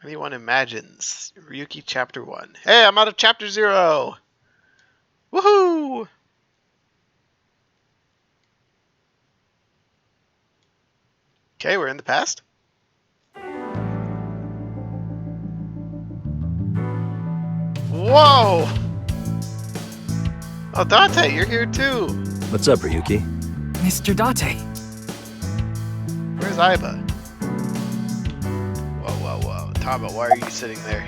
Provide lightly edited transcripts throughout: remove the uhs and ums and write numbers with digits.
Anyone imagines. Ryuki Chapter 1. Hey, I'm out of Chapter 0! Woohoo! Okay, we're in the past. Whoa! Oh, Date, you're here too! What's up, Ryuki? Mr. Date. Where's Aiba? Whoa. Tama, why are you sitting there?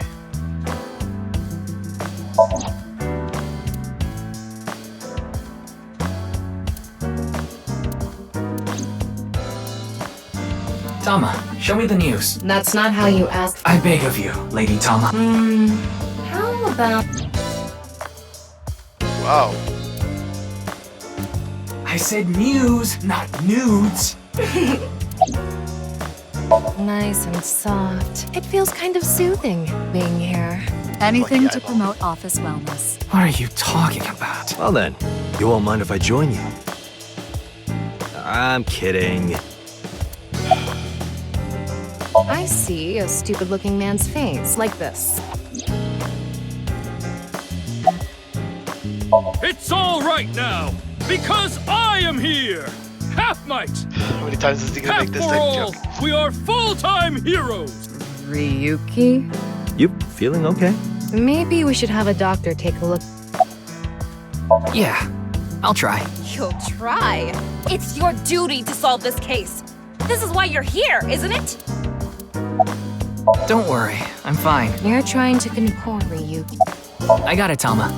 Tama, show me the news. That's not how you ask. I beg of you, Lady Tama. How about... Wow. I said news, not nudes. Nice and soft. It feels kind of soothing being here. Anything Lucky to eyeball. promote office wellness. What are you talking about? Well then, you won't mind if I join you? I'm kidding. I see a stupid-looking man's face, like this. It's all right now, because I am here! Half might! How many times is he gonna Half make this for same all! joke? We are full-time heroes! Ryuki? You feeling okay? Maybe we should have a doctor take a look. Yeah, I'll try. You'll try. It's your duty to solve this case. This is why you're here, isn't it? Don't worry, I'm fine. You're trying to control Ryuki. I got it, Tama.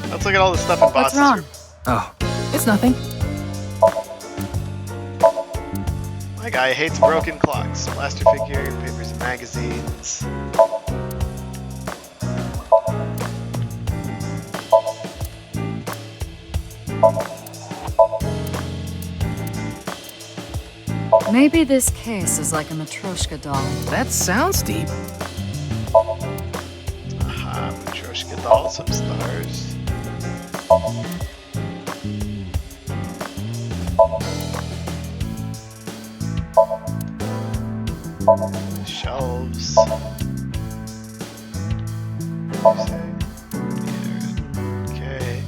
Let's look at all the stuff in What's Boss's wrong? room. Oh, it's nothing. My guy hates broken clocks, blaster figure, papers and magazines. Maybe this case is like a Matryoshka doll. That sounds deep. Aha, Matryoshka doll, some stars. Shelves. Okay.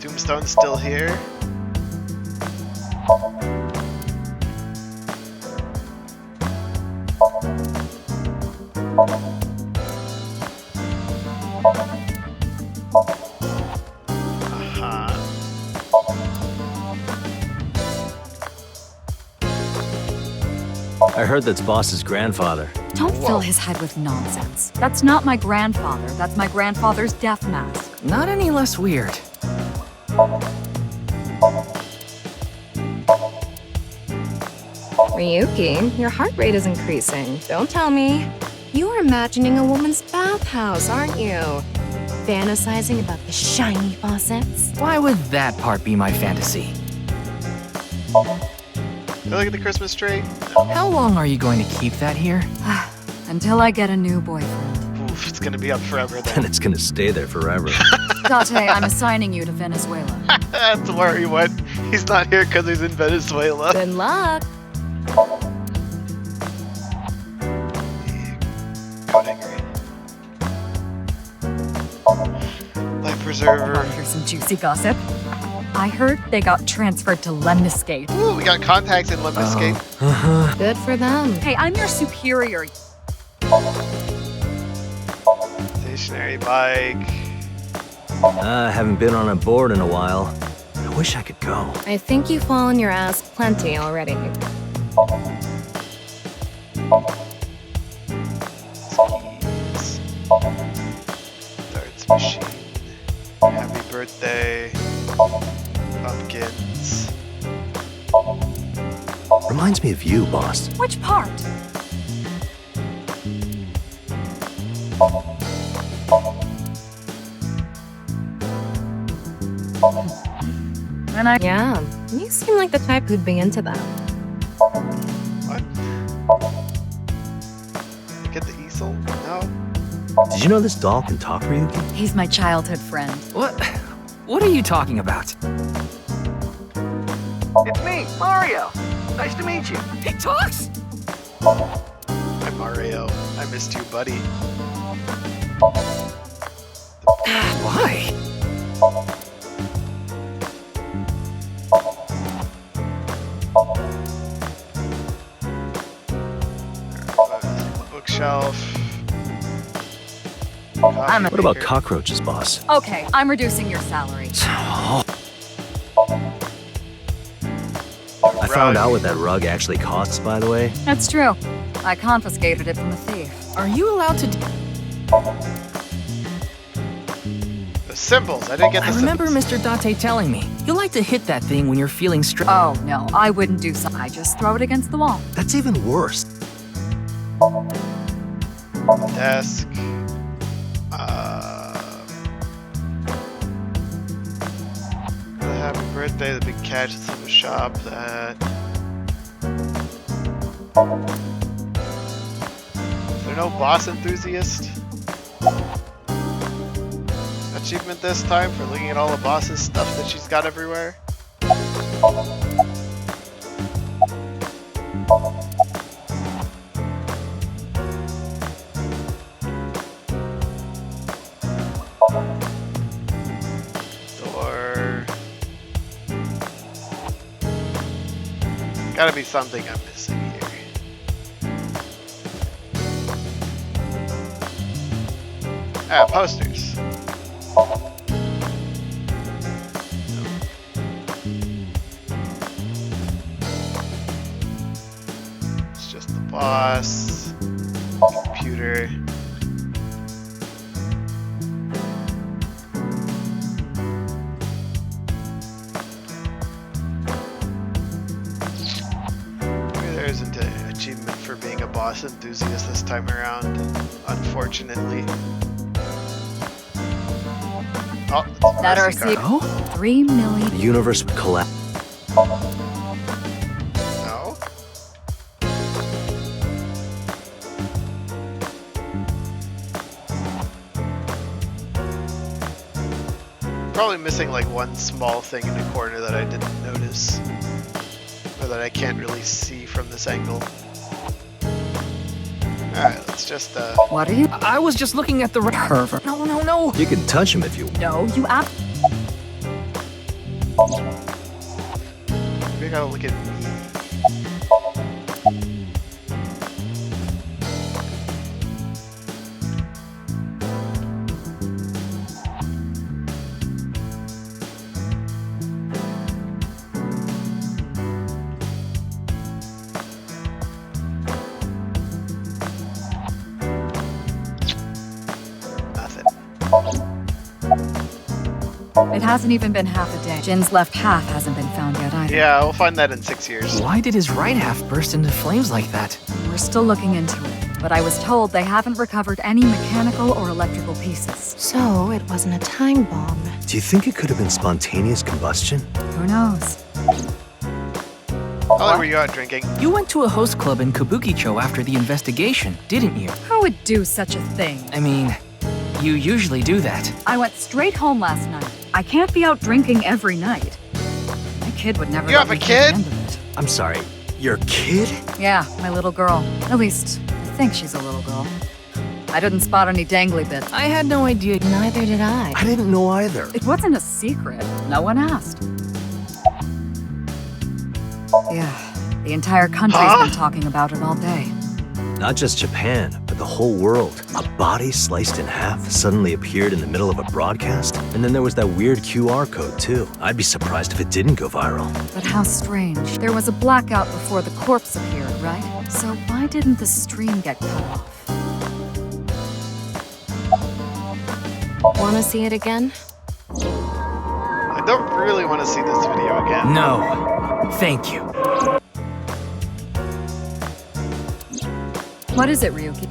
Tombstone's still here. I heard that's Boss's grandfather. Don't fill his head with nonsense. That's not my grandfather. That's my grandfather's death mask. Not any less weird. Ryuki, your heart rate is increasing. Don't tell me. You're imagining a woman's bathhouse, aren't you? Fantasizing about the shiny faucets? Why would that part be my fantasy? Look at the Christmas tree. How long are you going to keep that here? Until I get a new boyfriend. Oof, it's gonna be up forever And then. it's gonna stay there forever. Date, I'm assigning you to Venezuela. That's where he went. He's not here because he's in Venezuela. Good luck. Code angry. Life preserver. Want to hear some juicy gossip? I heard they got transferred to Lemniscate. Ooh, we got contacts in Lemniscate. Good for them. Hey, I'm your superior. Stationary bike. I haven't been on a board in a while. I wish I could go. I think you fall on your ass plenty already. Skis. Darts machine. Happy birthday. Pumpkins. Reminds me of you, Boss. Which part? Yeah, you seem like the type who'd be into that. What? Get the easel? No? Did you know this doll can talk, Ryuki? He's my childhood friend. What are you talking about? It's me, Mario. Nice to meet you. He talks? Hi Mario. I missed you, buddy. Why? Bookshelf. What about cockroaches, boss? Okay, I'm reducing your salary. I found out what that rug actually costs, by the way. That's true. I confiscated it from a thief. Are you allowed to? The symbols. I didn't get the I remember symbols. Mr. Date telling me you like to hit that thing when you're feeling stressed. Oh, no, I wouldn't do so. I just throw it against the wall. That's even worse. Desk. Happy birthday, the big catch is in the shop. That. Is there no boss enthusiast? Achievement this time for looking at all the boss's stuff that she's got everywhere? Door. Gotta be something I'm missing here. Ah, posters. It's just the boss. Computer. Maybe there isn't an achievement for being a boss enthusiast this time around, unfortunately. Oh, it's That mercy RC. card. Oh? 3 million. The universe would collapse. No? Probably missing like one small thing in the corner that I didn't notice. Or that I can't really see from this angle. Alright, let's just What are you? I was just looking at the pervert. No, no, no. You can touch him if you. No, you app. maybe I gotta look at me. Nothing. It hasn't even been half a day. Jin's left half hasn't been found yet either. Yeah, we'll find that in 6 years. Why did his right half burst into flames like that? We're still looking into it, but I was told they haven't recovered any mechanical or electrical pieces. So it wasn't a time bomb. Do you think it could have been spontaneous combustion? Who knows? How long were you out drinking? You went to a host club in Kabukicho after the investigation, didn't you? Who would do such a thing? I mean, you usually do that. I went straight home last night. I can't be out drinking every night. My kid would never You let have a me see the kid? end of it. I'm sorry, your kid? Yeah, my little girl. At least, I think she's a little girl. I didn't spot any dangly bits. I had no idea. Neither did I. I didn't know either. It wasn't a secret. No one asked. Yeah, the entire country's Huh? been talking about it all day. Not just Japan, but the whole world. A body sliced in half suddenly appeared in the middle of a broadcast, and then there was that weird QR code too. I'd be surprised if it didn't go viral. But how strange. There was a blackout before the corpse appeared, right? So why didn't the stream get cut off? Wanna see it again? I don't really want to see this video again. No. Thank you. What is it, Ryuki?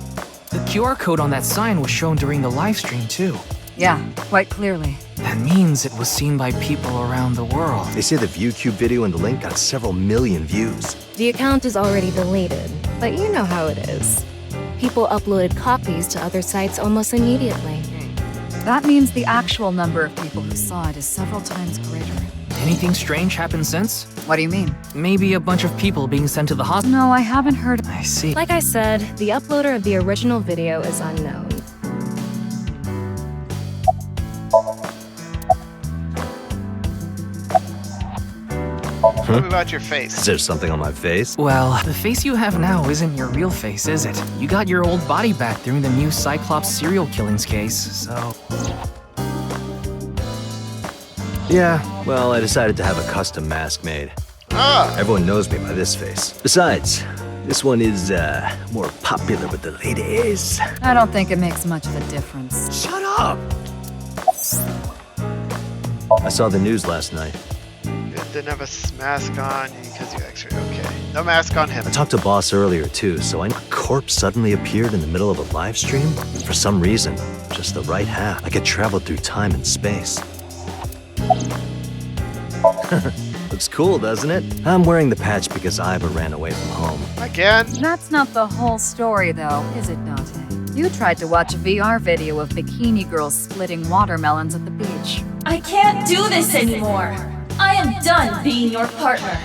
The QR code on that sign was shown during the live stream too. Yeah, quite clearly. That means it was seen by people around the world. They say the ViewCube video and the link got several million views. The account is already deleted, but you know how it is. People uploaded copies to other sites almost immediately. That means the actual number of people who saw it is several times greater. Anything strange happened since? What do you mean? Maybe a bunch of people being sent to the hospital? No, I haven't heard. I see. Like I said, the uploader of the original video is unknown. Tell me about your face. Is there something on my face? Well, the face you have now isn't your real face, is it? You got your old body back during the new Cyclops serial killings case, so... Yeah, well, I decided to have a custom mask made. Ah, Everyone knows me by this face. Besides, this one is, more popular with the ladies. I don't think it makes much of a difference. Shut up! I saw the news last night. you didn't have a mask on because you X-ray. Okay, no mask on him. I talked to Boss earlier, too, so I know a corpse suddenly appeared in the middle of a live stream. For some reason, just the right half. Like it traveled through time and space. Looks cool, doesn't it? I'm wearing the patch because Iva ran away from home. Again? That's not the whole story, though, is it, Dante? You tried to watch a VR video of bikini girls splitting watermelons at the beach. I can't do this anymore. I am done being your partner.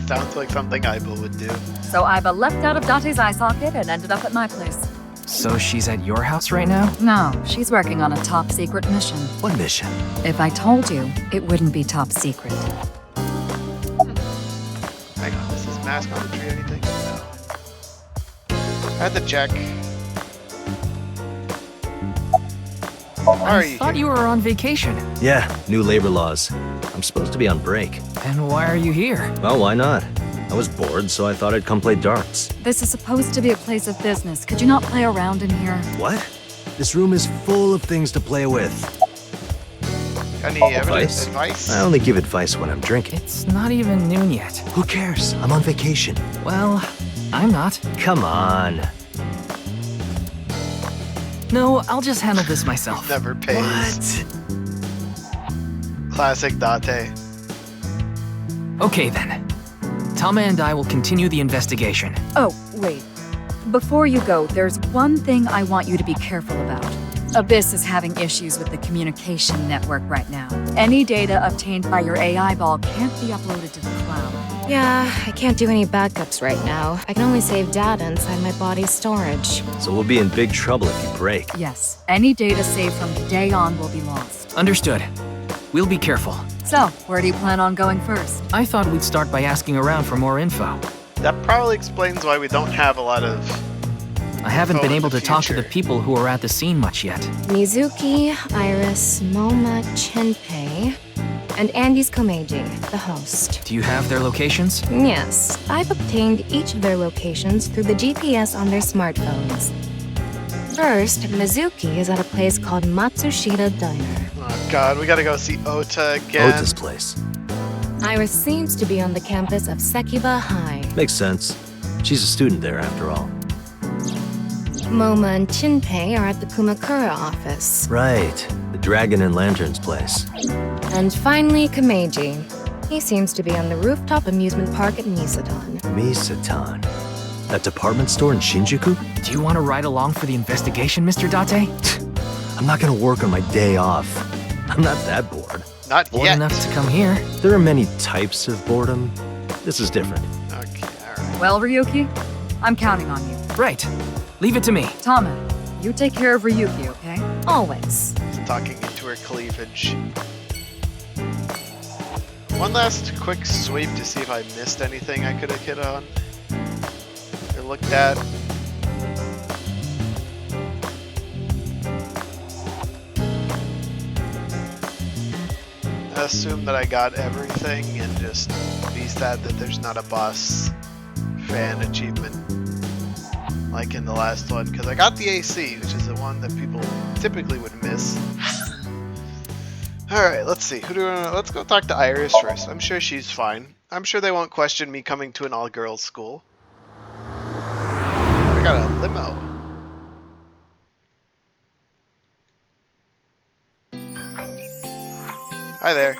Sounds like something Iva would do. So Iva left out of Dante's eye socket and ended up at my place. So she's at your house right now? No, she's working on a top secret mission. What mission? If I told you, it wouldn't be top secret. Hang on, is his mask on the tree or anything? No. I had to check. Why are I you thought here? you were on vacation. Yeah, new labor laws. I'm supposed to be on break. And why are you here? Well, why not? I was bored, so I thought I'd come play darts. This is supposed to be a place of business. Could you not play around in here? What? This room is full of things to play with. Any evidence? Advice? I only give advice when I'm drinking. It's not even noon yet. Who cares? I'm on vacation. Well, I'm not. Come on. No, I'll just handle this myself. Never pays. What? Classic Dante. Okay then. Tama and I will continue the investigation. Oh, wait. Before you go, there's one thing I want you to be careful about. Abyss is having issues with the communication network right now. Any data obtained by your AI ball can't be uploaded to the cloud. Yeah, I can't do any backups right now. I can only save data inside my body's storage. So we'll be in big trouble if you break. Yes, any data saved from today on will be lost. Understood. We'll be careful. So, where do you plan on going first? I thought we'd start by asking around for more info. That probably explains why we don't have a lot of... I haven't been in able the to talk to the future. people who are at the scene much yet. Mizuki, Iris, Moma, Chinpei, and Andy's Komeiji, the host. Do you have their locations? Yes, I've obtained each of their locations through the GPS on their smartphones. First, Mizuki is at a place called Matsushita Diner. Oh god, we gotta go see Ota again. Ota's place. Iris seems to be on the campus of Sekiba High. Makes sense. She's a student there, after all. Moma and Chinpei are at the Kumakura office. Right. The Dragon and Lanterns place. And finally, Komeiji. He seems to be on the rooftop amusement park at Nisadan. Misatan. That department store in Shinjuku? Do you want to ride along for the investigation, Mr. Date? I'm not gonna work on my day off. I'm not that bored. Not Bored yet. enough to come here. There are many types of boredom. This is different. Okay, alright. Well, Ryuki, I'm counting on you. Right. Leave it to me. Tama, you take care of Ryuki, okay? Always. She's talking into her cleavage. One last quick sweep to see if I missed anything I could have hit on. Or looked at. I assume that I got everything and just be sad that there's not a boss fan achievement like in the last one, because I got the AC, which is the one that people typically would miss. Alright, let's see. Let's go talk to Iris first. I'm sure she's fine. I'm sure they won't question me coming to an all-girls school. I got a limo. Hi there.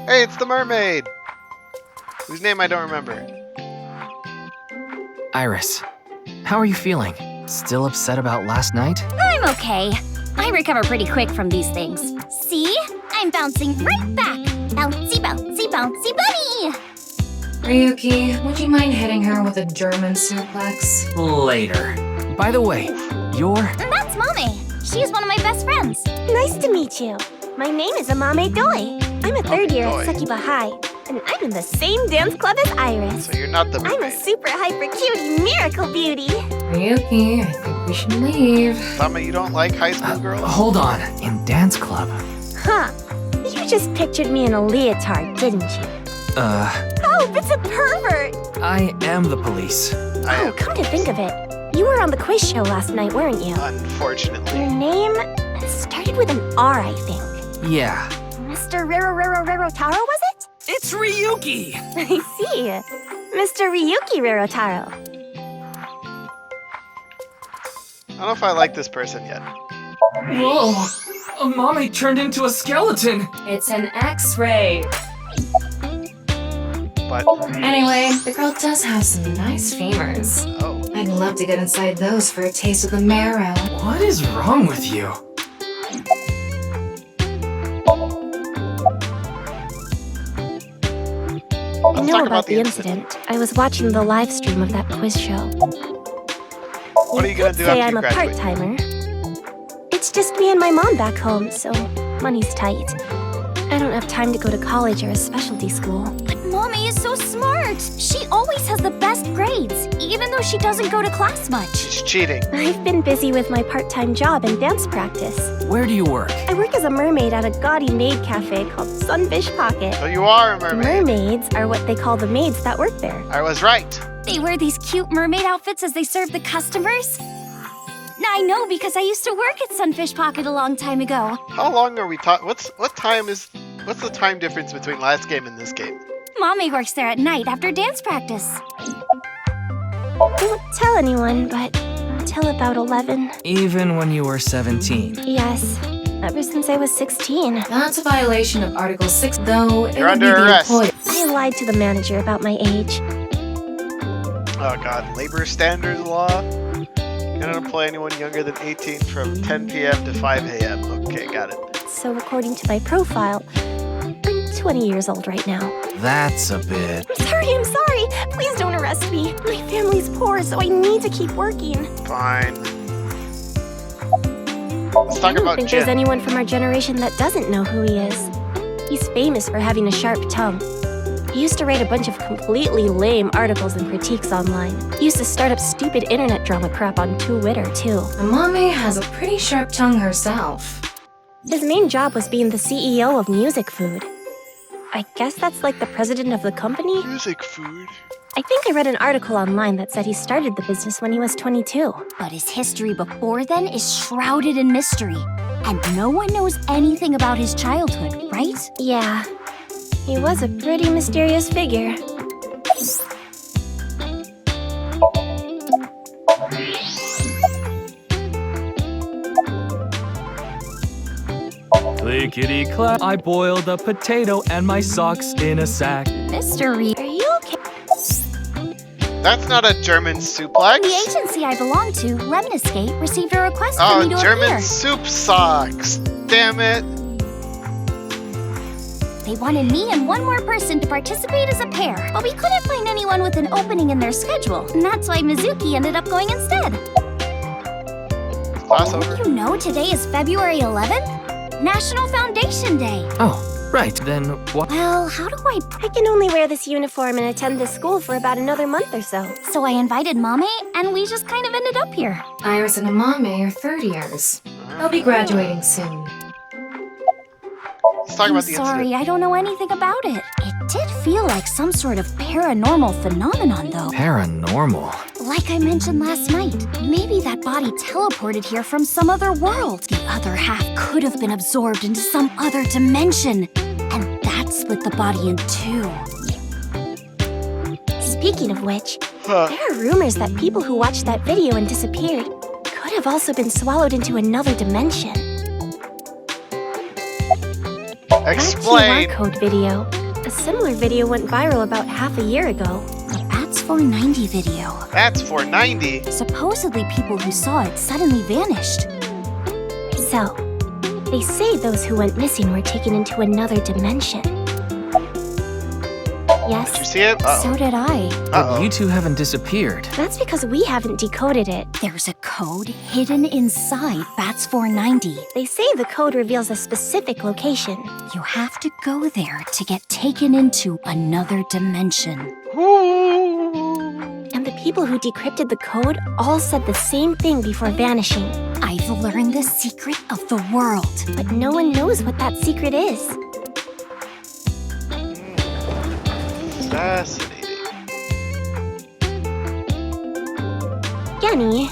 Hey, it's the mermaid! Whose name I don't remember. Iris, how are you feeling? Still upset about last night? I'm okay. I recover pretty quick from these things. See? I'm bouncing right back. Bouncy, bouncy, bouncy bunny. Ryuki, would you mind hitting her with a German suplex? Later. By the way, you're... That's Mommy. She's one of my best friends. Nice to meet you. My name is Amame Doi. I'm a third year Doi. at Sekiba High, and I'm in the same dance club as Iris. So you're not the I'm a mermaid. super hyper cutie miracle beauty. Ryuki, I think we should leave. Tama, you don't like high school girls? Hold on. In dance club. Huh. You just pictured me in a leotard, didn't you? Oh, it's a pervert! I am the police. Oh, come to think of it. You were on the quiz show last night, weren't you? Unfortunately. Your name started with an R, I think. Yeah. Mr. Rero Taro, was it? It's Ryuki! I see. Mr. Ryuki Rerotaro. I don't know if I like this person yet. Whoa! Mommy turned into a skeleton! It's an X-ray. But, Anyway, the girl does have some nice femurs. oh. I'd love to get inside those for a taste of the marrow. What is wrong with you? I Let's know talk about the incident. I was watching the live stream of that quiz show. What are you gonna do Say after I'm you a graduate? part-timer. It's just me and my mom back home, so money's tight. I don't have time to go to college or a specialty school. But Mommy is so smart. She always has the best grades, even though she doesn't go to class much. She's cheating. I've been busy with my part-time job and dance practice. Where do you work? I work as a mermaid at a gaudy maid cafe called Sunfish Pocket. So you are a mermaid. Mermaids are what they call the maids that work there. I was right. They wear these cute mermaid outfits as they serve the customers. Now I know because I used to work at Sunfish Pocket a long time ago. How long are we talking? What's the time difference between last game and this game? Mommy works there at night after dance practice. Don't tell anyone, but until about 11. Even when you were 17. Yes, ever since I was 16. That's a violation of Article 6, though. It You're would be under the arrest. employer- I lied to the manager about my age. Oh god, labor standards law? Cannot employ anyone younger than 18 from 10 p.m. to 5 a.m. Okay, got it. So according to my profile, I'm 20 years old right now. That's a bit... I'm sorry. Please don't arrest me. My family's poor, so I need to keep working. Fine. Let's talk I don't about think there's Jin. anyone from our generation that doesn't know who he is. He's famous for having a sharp tongue. He used to write a bunch of completely lame articles and critiques online. He used to start up stupid internet drama crap on Twitter, too. Amame has a pretty sharp tongue herself. His main job was being the CEO of Music Food. I guess that's like the president of the company? Music food. I think I read an article online that said he started the business when he was 22. But his history before then is shrouded in mystery. And no one knows anything about his childhood, right? Yeah, he was a pretty mysterious figure. Clickety clack. I boiled a potato and my socks in a sack. Mystery. Are you okay? That's not a German suplex. The agency I belong to, Lemon Escape, received a request for Oh, me to German appear. soup socks. Damn it. They wanted me and one more person to participate as a pair, but we couldn't find anyone with an opening in their schedule, and that's why Mizuki ended up going instead. Class Did over. you know today is February 11th? National Foundation Day. Oh, right. Then what? Well, how do I... I can only wear this uniform and attend this school for about another month or so. So I invited Mame, and we just kind of ended up here. Iris and Amame are third years. They'll be graduating soon. Let's talk I'm about the sorry, incident. I don't know anything about it. It did feel like some sort of paranormal phenomenon, though. Paranormal. Like I mentioned last night, maybe that body teleported here from some other world. The other half could have been absorbed into some other dimension. And that split the body in two. Speaking of which, Huh. there are rumors that people who watched that video and disappeared could have also been swallowed into another dimension. Explain. That QR code video. A similar video went viral about half a year ago. The Bats 490 video. That's 490. Supposedly people who saw it suddenly vanished. So, They say those who went missing were taken into another dimension. Yes. Did you see it? Uh-oh. So did I. Uh-oh. You two haven't disappeared. That's because we haven't decoded it. There's a code hidden inside Bats 490. They say the code reveals a specific location. You have to go there to get taken into another dimension. And the people who decrypted the code all said the same thing before vanishing. I've learned the secret of the world. But no one knows what that secret is. Fascinating. Genny,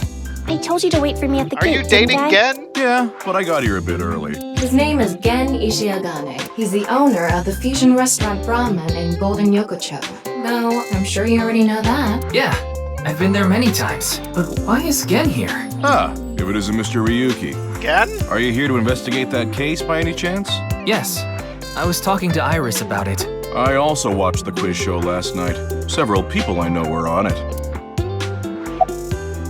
I told you to wait for me at the Are gate, you dating didn't I? Gen? Yeah, but I got here a bit early. His name is Gen Ishiagane. He's the owner of the fusion restaurant Brahman in Golden Yokocho. No, I'm sure you already know that. Yeah, I've been there many times. But why is Gen here? Ah, if it isn't Mr. Ryuki. Gen? Are you here to investigate that case by any chance? Yes, I was talking to Iris about it. I also watched the quiz show last night. Several people I know were on it.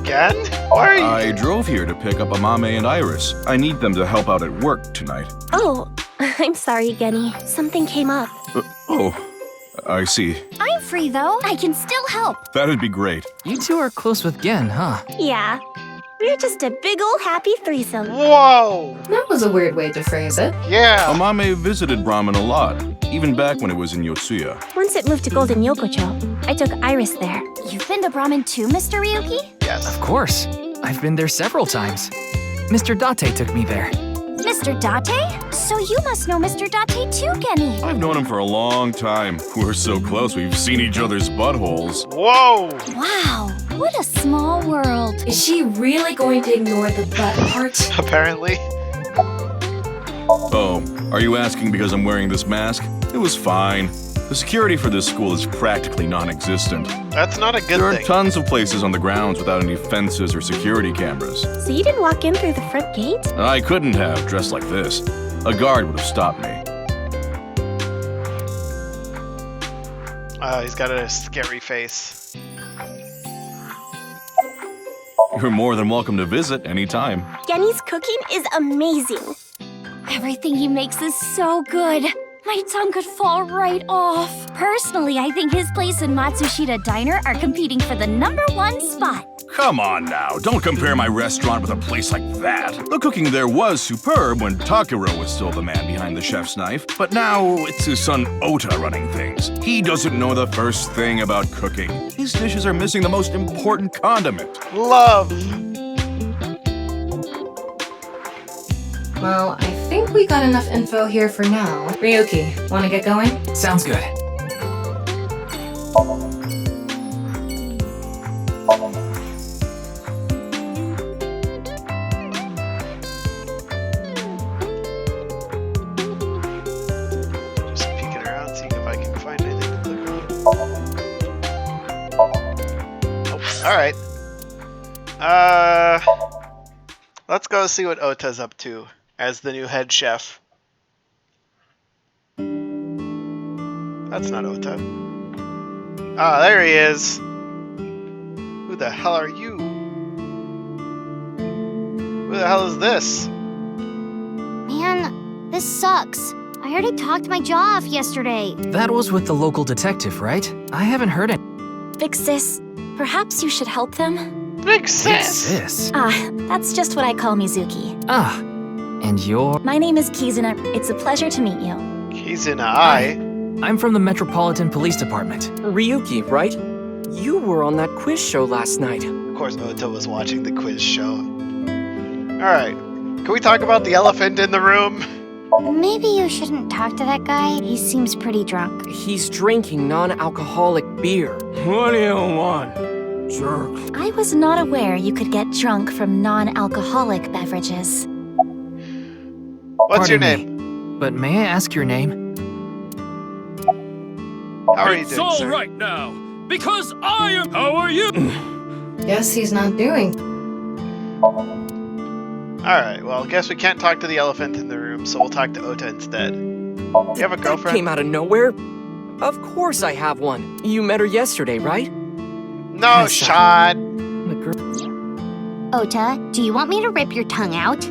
Gen? Why are you? I drove here to pick up Amame and Iris. I need them to help out at work tonight. Oh, I'm sorry, Genny. Something came up. I see. I'm free though. I can still help. That'd be great. You two are close with Gen, huh? Yeah. We're just a big ol' happy threesome. Whoa! That was a weird way to phrase it. Yeah. Amame visited Brahman a lot, even back when it was in Yotsuya. Once it moved to Golden Yokocho, I took Iris there. You've been to Brahman too, Mr. Ryuki? Yes. Of course. I've been there several times. Mr. Date took me there. Mr. Date? So you must know Mr. Date too, Genny. I've known him for a long time. We're so close we've seen each other's buttholes. Whoa! Wow, what a small world. Is she really going to ignore the butt part? Apparently. Oh, are you asking because I'm wearing this mask? It was fine. The security for this school is practically non-existent. That's not a good There are thing. tons of places on the grounds without any fences or security cameras. So you didn't walk in through the front gate? I couldn't have, dressed like this. A guard would have stopped me. He's got a scary face. You're more than welcome to visit anytime. Genny's cooking is amazing. Everything he makes is so good. My tongue could fall right off. Personally, I think his place and Matsushita Diner are competing for the #1 spot. Come on now, don't compare my restaurant with a place like that. The cooking there was superb when Takiro was still the man behind the chef's knife, but now it's his son Ota running things. He doesn't know the first thing about cooking. His dishes are missing the most important condiment. Love! Well, I think we got enough info here for now. Ryuki, wanna get going? Sounds good. Just peeking around, seeing if I can find anything to click on. Oh, alright. Let's go see what Ota's up to as the new head chef. That's not Ota. Ah, there he is. Who the hell are you? Who the hell is this? Man, this sucks. I already talked my jaw off yesterday. That was with the local detective, right? I haven't heard it. Big sis, perhaps you should help them? Big sis! Sis. Ah, that's just what I call Mizuki. Ah, and you're... My name is Kizuna. It's a pleasure to meet you. He's in an eye. I'm from the Metropolitan Police Department. Ryuki, right? You were on that quiz show last night. Of course, Ota was watching the quiz show. Alright, can we talk about the elephant in the room? Maybe you shouldn't talk to that guy. He seems pretty drunk. He's drinking non-alcoholic beer. What do you want, jerk? I was not aware you could get drunk from non-alcoholic beverages. What's your Pardon name? me, but may I ask your name? How are you It's doing, all sir? right now, because I am. How are you? Guess he's not doing. Alright, well, guess we can't talk to the elephant in the room, so we'll talk to Ota instead. You have a That girlfriend? came out of nowhere. Of course I have one. You met her yesterday, right? No, Yes, shot! The girl... Ota, do you want me to rip your tongue out?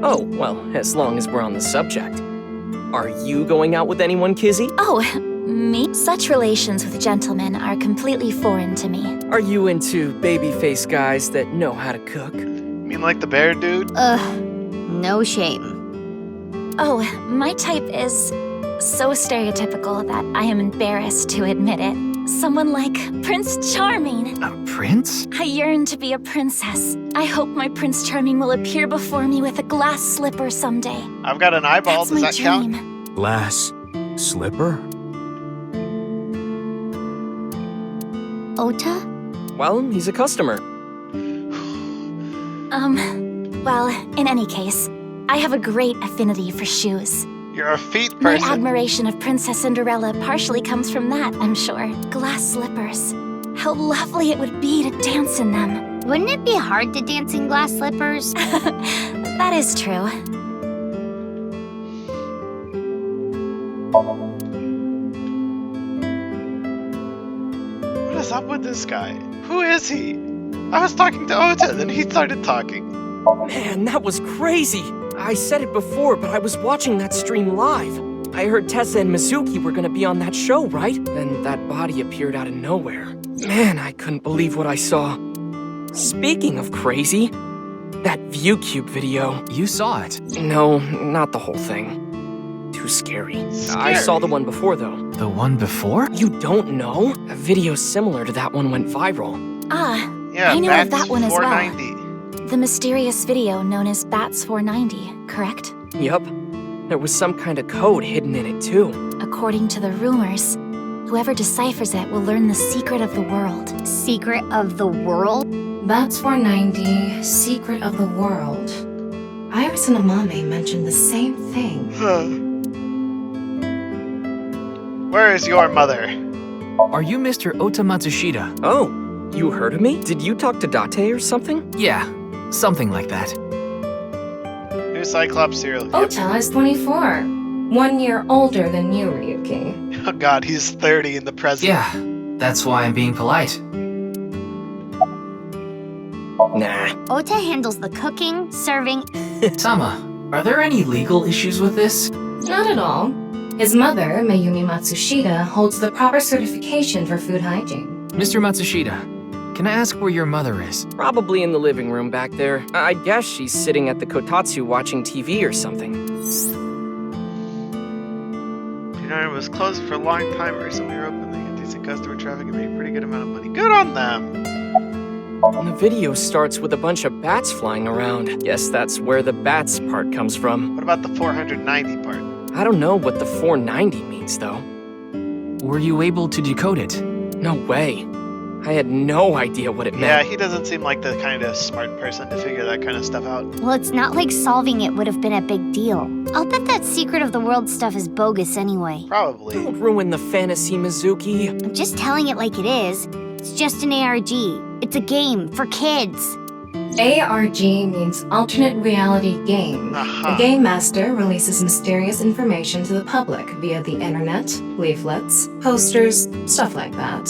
Oh, well, as long as we're on the subject. Are you going out with anyone, Kizzy? Oh, me? Such relations with gentlemen are completely foreign to me. Are you into baby-faced guys that know how to cook? You mean like the bear dude? Ugh, no shame. Oh, my type is so stereotypical that I am embarrassed to admit it. Someone like Prince Charming. A prince? I yearn to be a princess. I hope my Prince Charming will appear before me with a glass slipper someday. I've got an eyeball. That's Does my that dream. count? Glass slipper? Ota? Well, he's a customer. Well, in any case, I have a great affinity for shoes. You're a feet My person. admiration of Princess Cinderella partially comes from that, I'm sure. Glass slippers. How lovely it would be to dance in them. Wouldn't it be hard to dance in glass slippers? That is true. What is up with this guy? Who is he? I was talking to Ota, then he started talking. Man, that was crazy! I said it before, but I was watching that stream live. I heard Tessa and Mizuki were gonna be on that show, right? Then that body appeared out of nowhere. Man, I couldn't believe what I saw. Speaking of crazy, that ViewCube video. You saw it. No, not the whole thing. Too scary. I saw the one before, though. The one before? You don't know? A video similar to that one went viral. Ah, Yeah, I know of Bats that one as well. 490. The mysterious video known as Bats 490, correct? Yup. There was some kind of code hidden in it, too. According to the rumors, whoever deciphers it will learn the secret of the world. Secret of the world? Bats 490, Secret of the World. Iris and Amame mentioned the same thing. Where is your mother? Are you Mr. Ota Matsushita? Oh, you heard of me? Did you talk to Date or something? Yeah, something like that. New Cyclops serial. Ota is 24. 1 year older than you, Ryuki. Oh god, he's 30 in the present. Yeah, that's why I'm being polite. Nah. Ota handles the cooking, serving. Tama, are there any legal issues with this? Not at all. His mother, Mayumi Matsushita, holds the proper certification for food hygiene. Mr. Matsushita, can I ask where your mother is? Probably in the living room back there. I guess she's sitting at the kotatsu watching TV or something. You know, it was closed for a long time. Recently reopened. They get decent customer traffic and made a pretty good amount of money. Good on them! And the video starts with a bunch of bats flying around. Guess that's where the bats part comes from. What about the 490 part? I don't know what the 490 means, though. Were you able to decode it? No way. I had no idea what it Yeah, meant. he doesn't seem like the kind of smart person to figure that kind of stuff out. Well, it's not like solving it would have been a big deal. I'll bet that secret of the world stuff is bogus anyway. Probably. Don't ruin the fantasy, Mizuki. I'm just telling it like it is. It's just an ARG. It's a game for kids. ARG means Alternate Reality Game. The Game Master releases mysterious information to the public via the internet, leaflets, posters, stuff like that.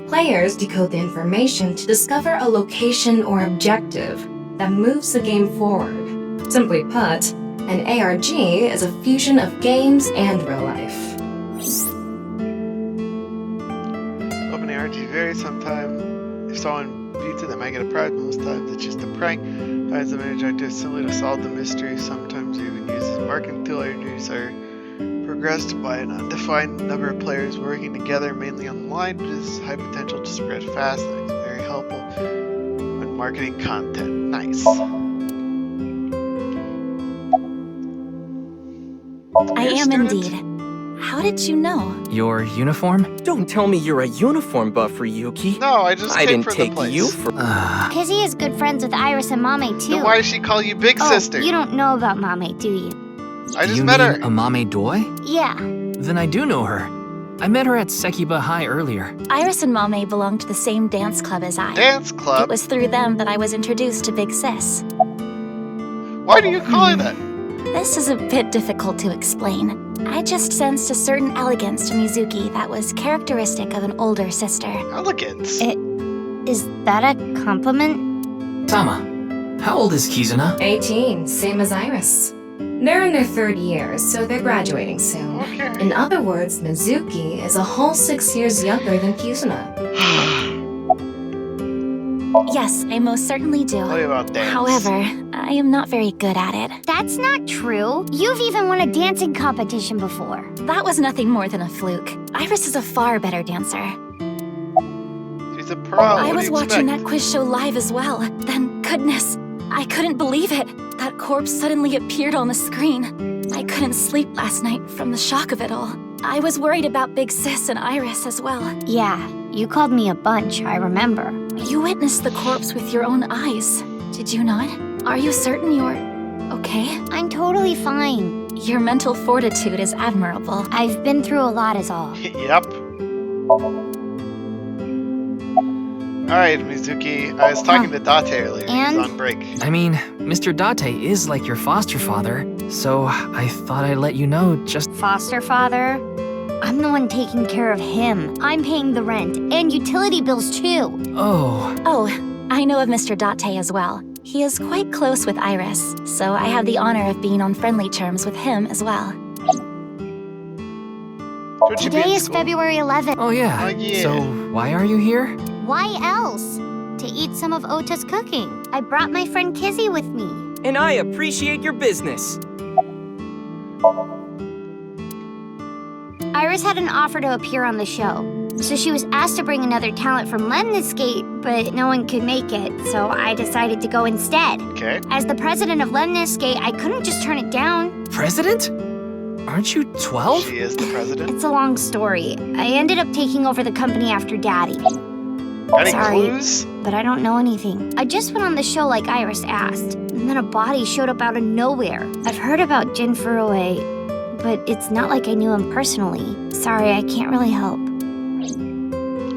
Players decode the information to discover a location or objective that moves the game forward. Simply put, an ARG is a fusion of games and real life. Open ARG varies sometimes. If someone beats it, they might get a prize. Most times it's just a prank. Finds the main objective simply to solve the mystery. Sometimes even uses a marketing tool. ARGs are progressed by an undefined number of players working together, mainly online, which is high potential to spread fast and it's very helpful when marketing content. Nice. I am indeed. How did you know? Your uniform? Don't tell me you're a uniform buff, Ryuki. No, I just I came didn't for take the place. you for. Kizzy is good friends with Iris and Mame, too. Then why does she call you Big Oh, Sister? you don't know about Mame, do you? I just you met mean her. Amame Doi? Yeah. Then I do know her. I met her at Sekiba High earlier. Iris and Mame belong to the same dance club as I. Dance club? It was through them that I was introduced to Big Sis. Why do you call her that? This is a bit difficult to explain. I just sensed a certain elegance to Mizuki that was characteristic of an older sister. Elegance? Is that a compliment? Tama, How old is Kizuna? 18, same as Iris. They're in their 3rd year, so they're graduating soon. Okay. In other words, Mizuki is a whole 6 years younger than Kizuna. Yes, I most certainly do. Tell you about dance. However, I am not very good at it. That's not true. You've even won a dancing competition before. That was nothing more than a fluke. Iris is a far better dancer. She's a pro. I was watching that quiz show live as well. Then, goodness, I couldn't believe it. That corpse suddenly appeared on the screen. I couldn't sleep last night from the shock of it all. I was worried about Big Sis and Iris as well. Yeah, you called me a bunch, I remember. You witnessed the corpse with your own eyes, did you not? Are you certain you're okay? I'm totally fine. Your mental fortitude is admirable. I've been through a lot is all. Yep. Alright, Mizuki. I was talking to Date earlier. And? He's on break. I mean, Mr. Date is like your foster father, so I thought I'd let you know just... Foster father? I'm the one taking care of him. I'm paying the rent and utility bills too. Oh. Oh, I know of Mr. Date as well. He is quite close with Iris, so I have the honor of being on friendly terms with him as well. Today is February 11th. Oh yeah. Oh, yeah. So why are you here? Why else? To eat some of Ota's cooking. I brought my friend Kizzy with me. And I appreciate your business. Iris had an offer to appear on the show, so she was asked to bring another talent from Lemniscate, but no one could make it, so I decided to go instead. Okay. As the president of Lemniscate, I couldn't just turn it down. President? Aren't you 12? She is the president. It's a long story. I ended up taking over the company after Daddy. Any Sorry, clues? but I don't know anything. I just went on the show like Iris asked, and then a body showed up out of nowhere. I've heard about Jin Furue, but it's not like I knew him personally. Sorry, I can't really help.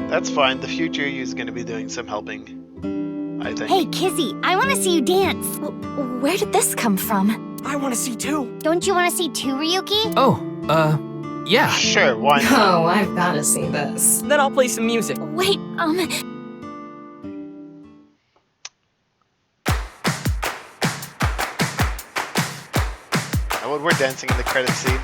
That's fine. The future you is going to be doing some helping, I think. Hey, Kizzy, I want to see you dance. Where did this come from? I want to see too. Don't you want to see too, Ryuki? Oh, yeah. Sure, why not? Oh, I've gotta see this. Then I'll play some music. Wait, Now, when we're dancing in the credit scene.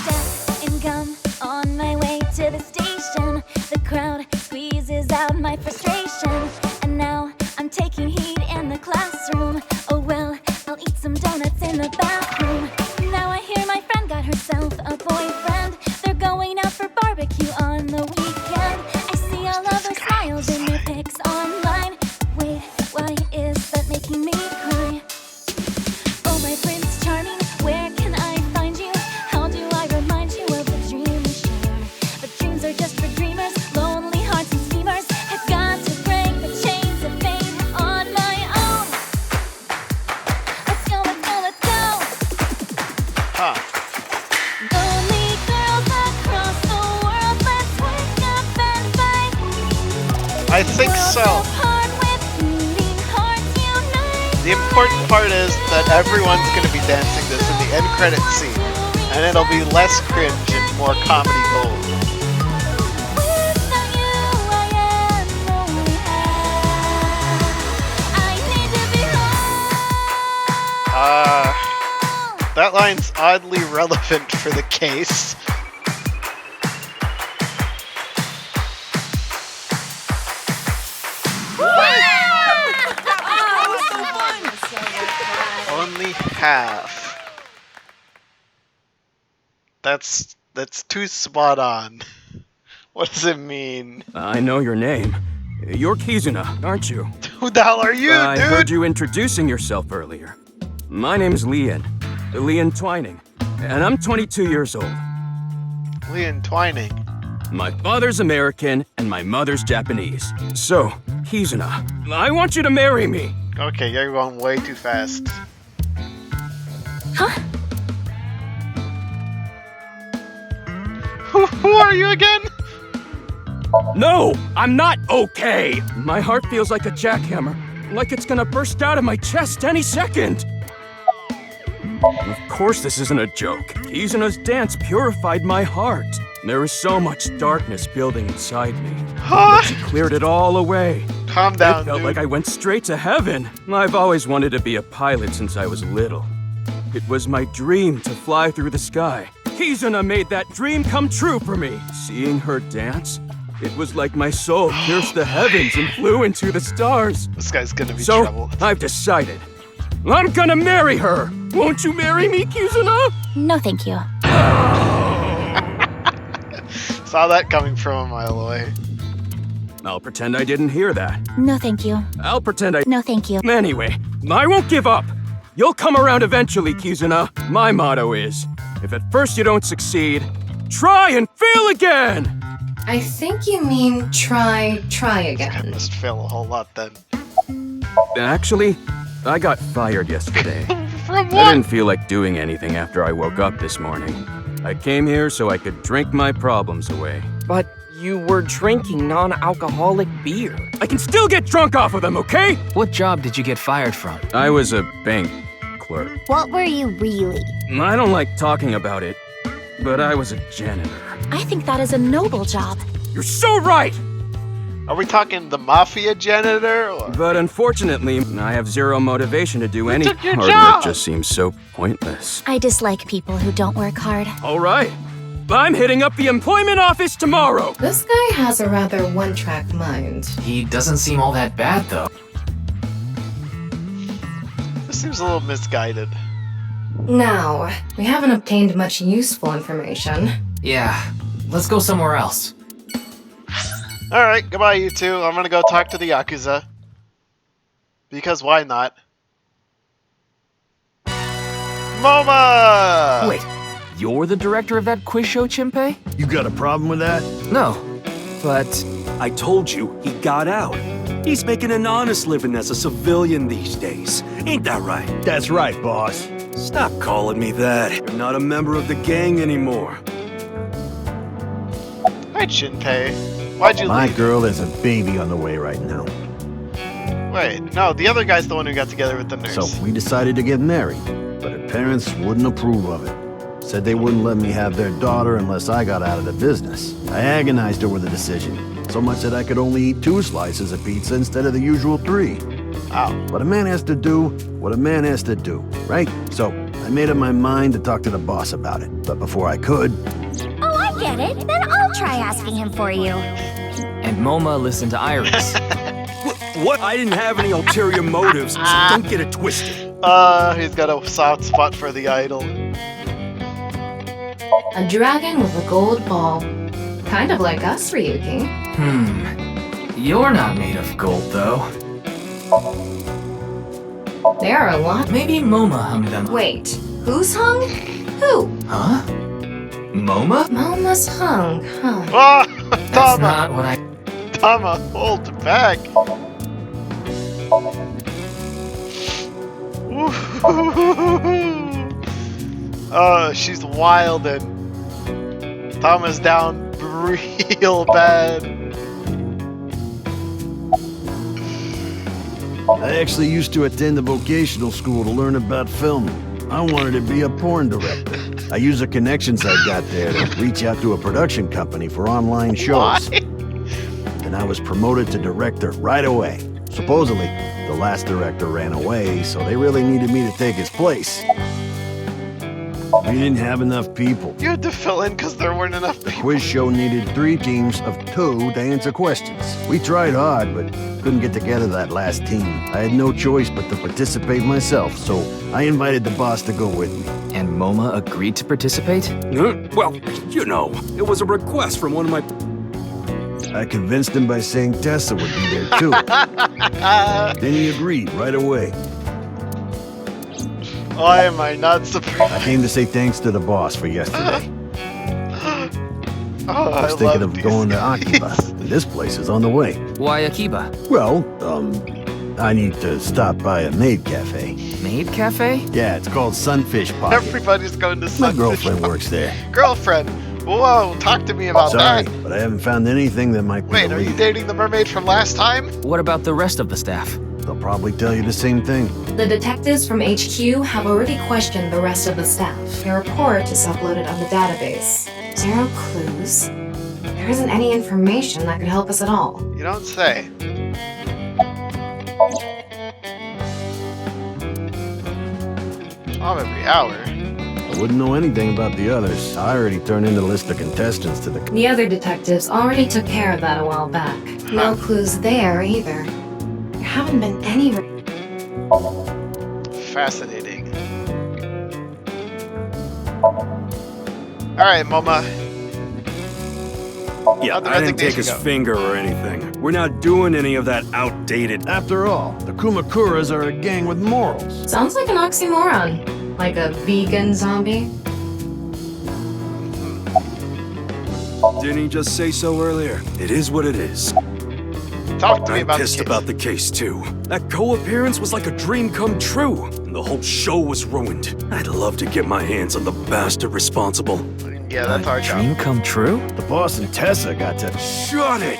Death and gum on my way to the station. The crowd squeezes out my frustration. And now I'm taking heat in the classroom. Oh well, I'll eat some donuts in the bathroom. Now I hear my friend got herself a boyfriend. They're going out for barbecue on the weekend. I see all of her smiles in their pics online. Wait, why is that making me cry? Oh my Prince Charming, where can I find you? How do I remind you of the dream we share? But dreams are just for dreamers, lonely hearts and schemers. I've got to break the chains of fate on my own. Let's go, let's go, let's go. Huh. Lonely girls across the world, let's wake up and fight. I think so. Part with beating hearts unite. The important part is that everyone's going to be dancing this in the end credit scene, and it'll be less cringe and more comedy gold. Without you, I am lonely. I need to be home. That line's oddly relevant for the case. Only half. That's too spot on. What does it mean? I know your name. You're Kizuna, aren't you? Who the hell are you, I dude? heard you introducing yourself earlier. My name's Leon Twining, and I'm 22 years old. Leon Twining. My father's American, and my mother's Japanese. So, Kizuna, I want you to marry me. Okay, you're going way too fast. Huh? Who are you again? No, I'm not okay. My heart feels like a jackhammer, like it's gonna burst out of my chest any second. Of course this isn't a joke. Kizuna's dance purified my heart. There was so much darkness building inside me. But she cleared it all away. Calm down, It felt dude. like I went straight to heaven. I've always wanted to be a pilot since I was little. It was my dream to fly through the sky. Kizuna made that dream come true for me. Seeing her dance, it was like my soul pierced the heavens and flew into the stars. This guy's gonna be So, trouble. I've decided. I'm gonna marry her! Won't you marry me, Kizuna? No, thank you. Saw that coming from a mile away. I'll pretend I didn't hear that. No, thank you. I'll pretend I... No, thank you. Anyway, I won't give up. You'll come around eventually, Kizuna. My motto is, if at first you don't succeed, try and fail again! I think you mean try again. Must fail a whole lot then. Actually, I got fired yesterday. From I didn't feel like doing anything after I woke up this morning. I came here so I could drink my problems away. But you were drinking non-alcoholic beer. I can still get drunk off of them, okay? What job did you get fired from? I was a bank clerk. What were you really? I don't like talking about it, but I was a janitor. I think that is a noble job. You're so right! Are we talking the mafia janitor? Or? But unfortunately, I have zero motivation to do any took your hard job. work. Just seems so pointless. I dislike people who don't work hard. All right. I'm hitting up the employment office tomorrow. This guy has a rather one-track mind. He doesn't seem all that bad, though. This seems a little misguided. Now, we haven't obtained much useful information. Yeah, let's go somewhere else. Alright, goodbye you two. I'm gonna go talk to the Yakuza. Because why not? MoMA! Wait, you're the director of that quiz show, Chimpei? You got a problem with that? No, but... I told you, he got out. He's making an honest living as a civilian these days. Ain't that right? That's right, boss. Stop calling me that. You're not a member of the gang anymore. Hi, Shinpei. Why'd you My leave? girl is a baby on the way right now. Wait, no, the other guy's the one who got together with the nurse. So we decided to get married, but her parents wouldn't approve of it. Said they wouldn't let me have their daughter unless I got out of the business. I agonized over the decision, so much that I could only eat 2 slices of pizza instead of the usual 3. Wow. What a man has to do, what a man has to do, right? So I made up my mind to talk to the boss about it, but before I could... Oh, I get it. Then I'll try asking him for you. And MoMA listened to Iris. What? I didn't have any ulterior motives, so don't get it twisted. He's got a soft spot for the idol. A dragon with a gold ball. Kind of like us, Ryuki. You're not made of gold, though. There are a lot. Maybe MoMA hung them. Wait, who's hung? Who? Huh? MoMA? MoMA's hung, huh? Ah, That's Tama! not what I... Tama, hold back! She's wildin'. Tama's down real bad. I actually used to attend a vocational school to learn about film. I wanted to be a porn director. I used the connections I got there to reach out to a production company for online shows. Why? And I was promoted to director right away. Supposedly, the last director ran away, so they really needed me to take his place. We didn't have enough people. You had to fill in because there weren't enough The people. quiz show needed 3 teams of 2 to answer questions. We tried hard, but couldn't get together that last team. I had no choice but to participate myself, so I invited the boss to go with me. And MoMA agreed to participate? Well, you know, it was a request from one of my... I convinced him by saying Tessa would be there too. Then he agreed right away. Why am I not surprised? I came to say thanks to the boss for yesterday. Oh, I was thinking of going to Akiba. This place is on the way. Why Akiba? Well, I need to stop by a maid cafe. Maid cafe? Yeah, it's called Sunfish Pocket. Everybody's going to My Sunfish girlfriend Pocket. works there. Girlfriend? Whoa, talk to me about Sorry, that. but I haven't found anything that might be Wait, the are you lead. dating the mermaid from last time? What about the rest of the staff? they'll probably tell you the same thing. The detectives from HQ have already questioned the rest of the staff. Their report is uploaded on the database. 0 clues. There isn't any information that could help us at all. You don't say. Solve every hour. I wouldn't know anything about the others. I already turned in the list of contestants to the... The other detectives already took care of that a while back. No clues there either. There haven't been any... Fascinating. Alright, Moma. Yeah, How'd the I didn't take resignation his go? finger or anything. We're not doing any of that outdated... After all, the Kumakuras are a gang with morals. Sounds like an oxymoron. Like a vegan zombie. Didn't he just say so earlier? It is what it is. Talk to me I'm about pissed the case. about the case, too. That co-appearance was like a dream come true, and the whole show was ruined. I'd love to get my hands on the bastard responsible. Yeah, that's our job. Dream come true? The boss and Tessa got to... Shut it!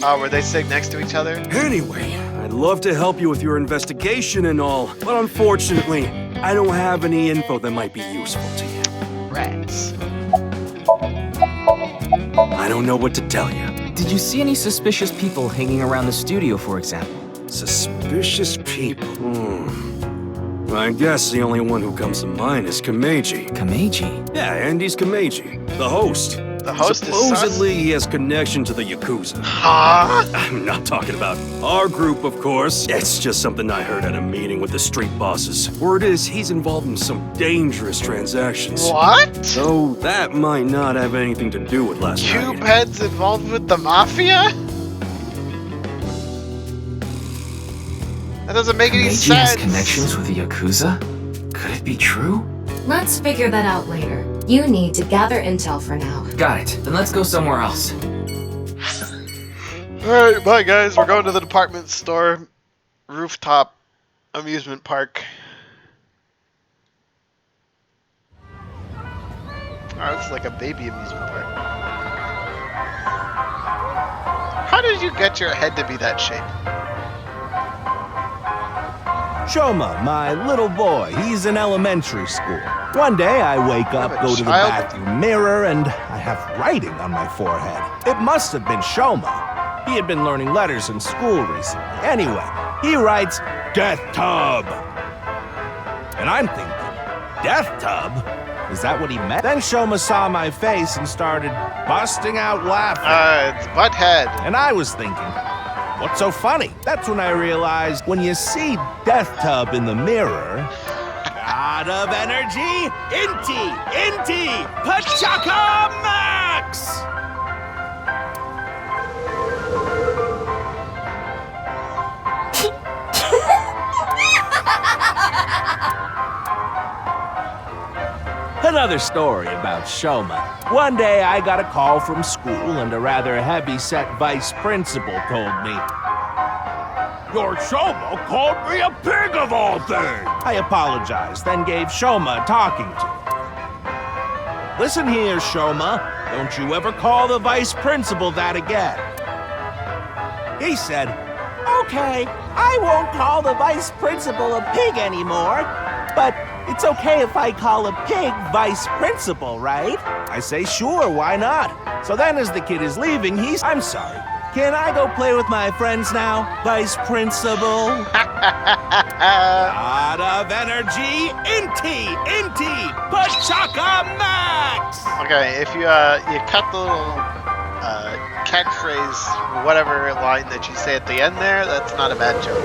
Oh, were they sitting next to each other? Anyway, I'd love to help you with your investigation and all, but unfortunately, I don't have any info that might be useful to you. Rats. I don't know what to tell you. Did you see any suspicious people hanging around the studio, for example? Suspicious people? I guess the only one who comes to mind is Kameji. Kameji? Yeah, Andy's Kameji, the host. The host Supposedly he has connection to the Yakuza. Huh? I'm not talking about our group, of course. It's just something I heard at a meeting with the street bosses. Word is he's involved in some dangerous transactions. What? So that might not have anything to do with last night. Cubehead's involved with the mafia? That doesn't make any Kameji has sense. connections with the Yakuza? Could it be true? Let's figure that out later. You need to gather intel for now. Got it. Then let's go somewhere else. Alright, bye guys. We're going to the department store rooftop amusement park. Oh, it's like a baby amusement park. How did you get your head to be that shape? Shoma, my little boy, he's in elementary school. One day I wake up, go to the bathroom mirror, and I have writing on my forehead. It must have been Shoma. He had been learning letters in school recently. Anyway, he writes, Death Tub. And I'm thinking, Death Tub? Is that what he meant? Then Shoma saw my face and started busting out laughing. It's Butthead. And I was thinking, what's so funny? That's when I realized when you see Death Tub in the mirror, God of energy, Inti, Pachaka Max! Another story about Shoma. One day I got a call from school and a rather heavy-set vice principal told me, Your Shoma called me a pig of all things! I apologized, then gave Shoma a talking to. Listen here, Shoma. Don't you ever call the vice principal that again. He said, Okay, I won't call the vice principal a pig anymore, but it's okay if I call a pig vice principal, right? I say, sure, why not? So then as the kid is leaving, I'm sorry. Can I go play with my friends now, vice principal? God of energy, Inti, Pachaka Max! Okay, if you cut the little catchphrase, whatever line that you say at the end there, that's not a bad joke.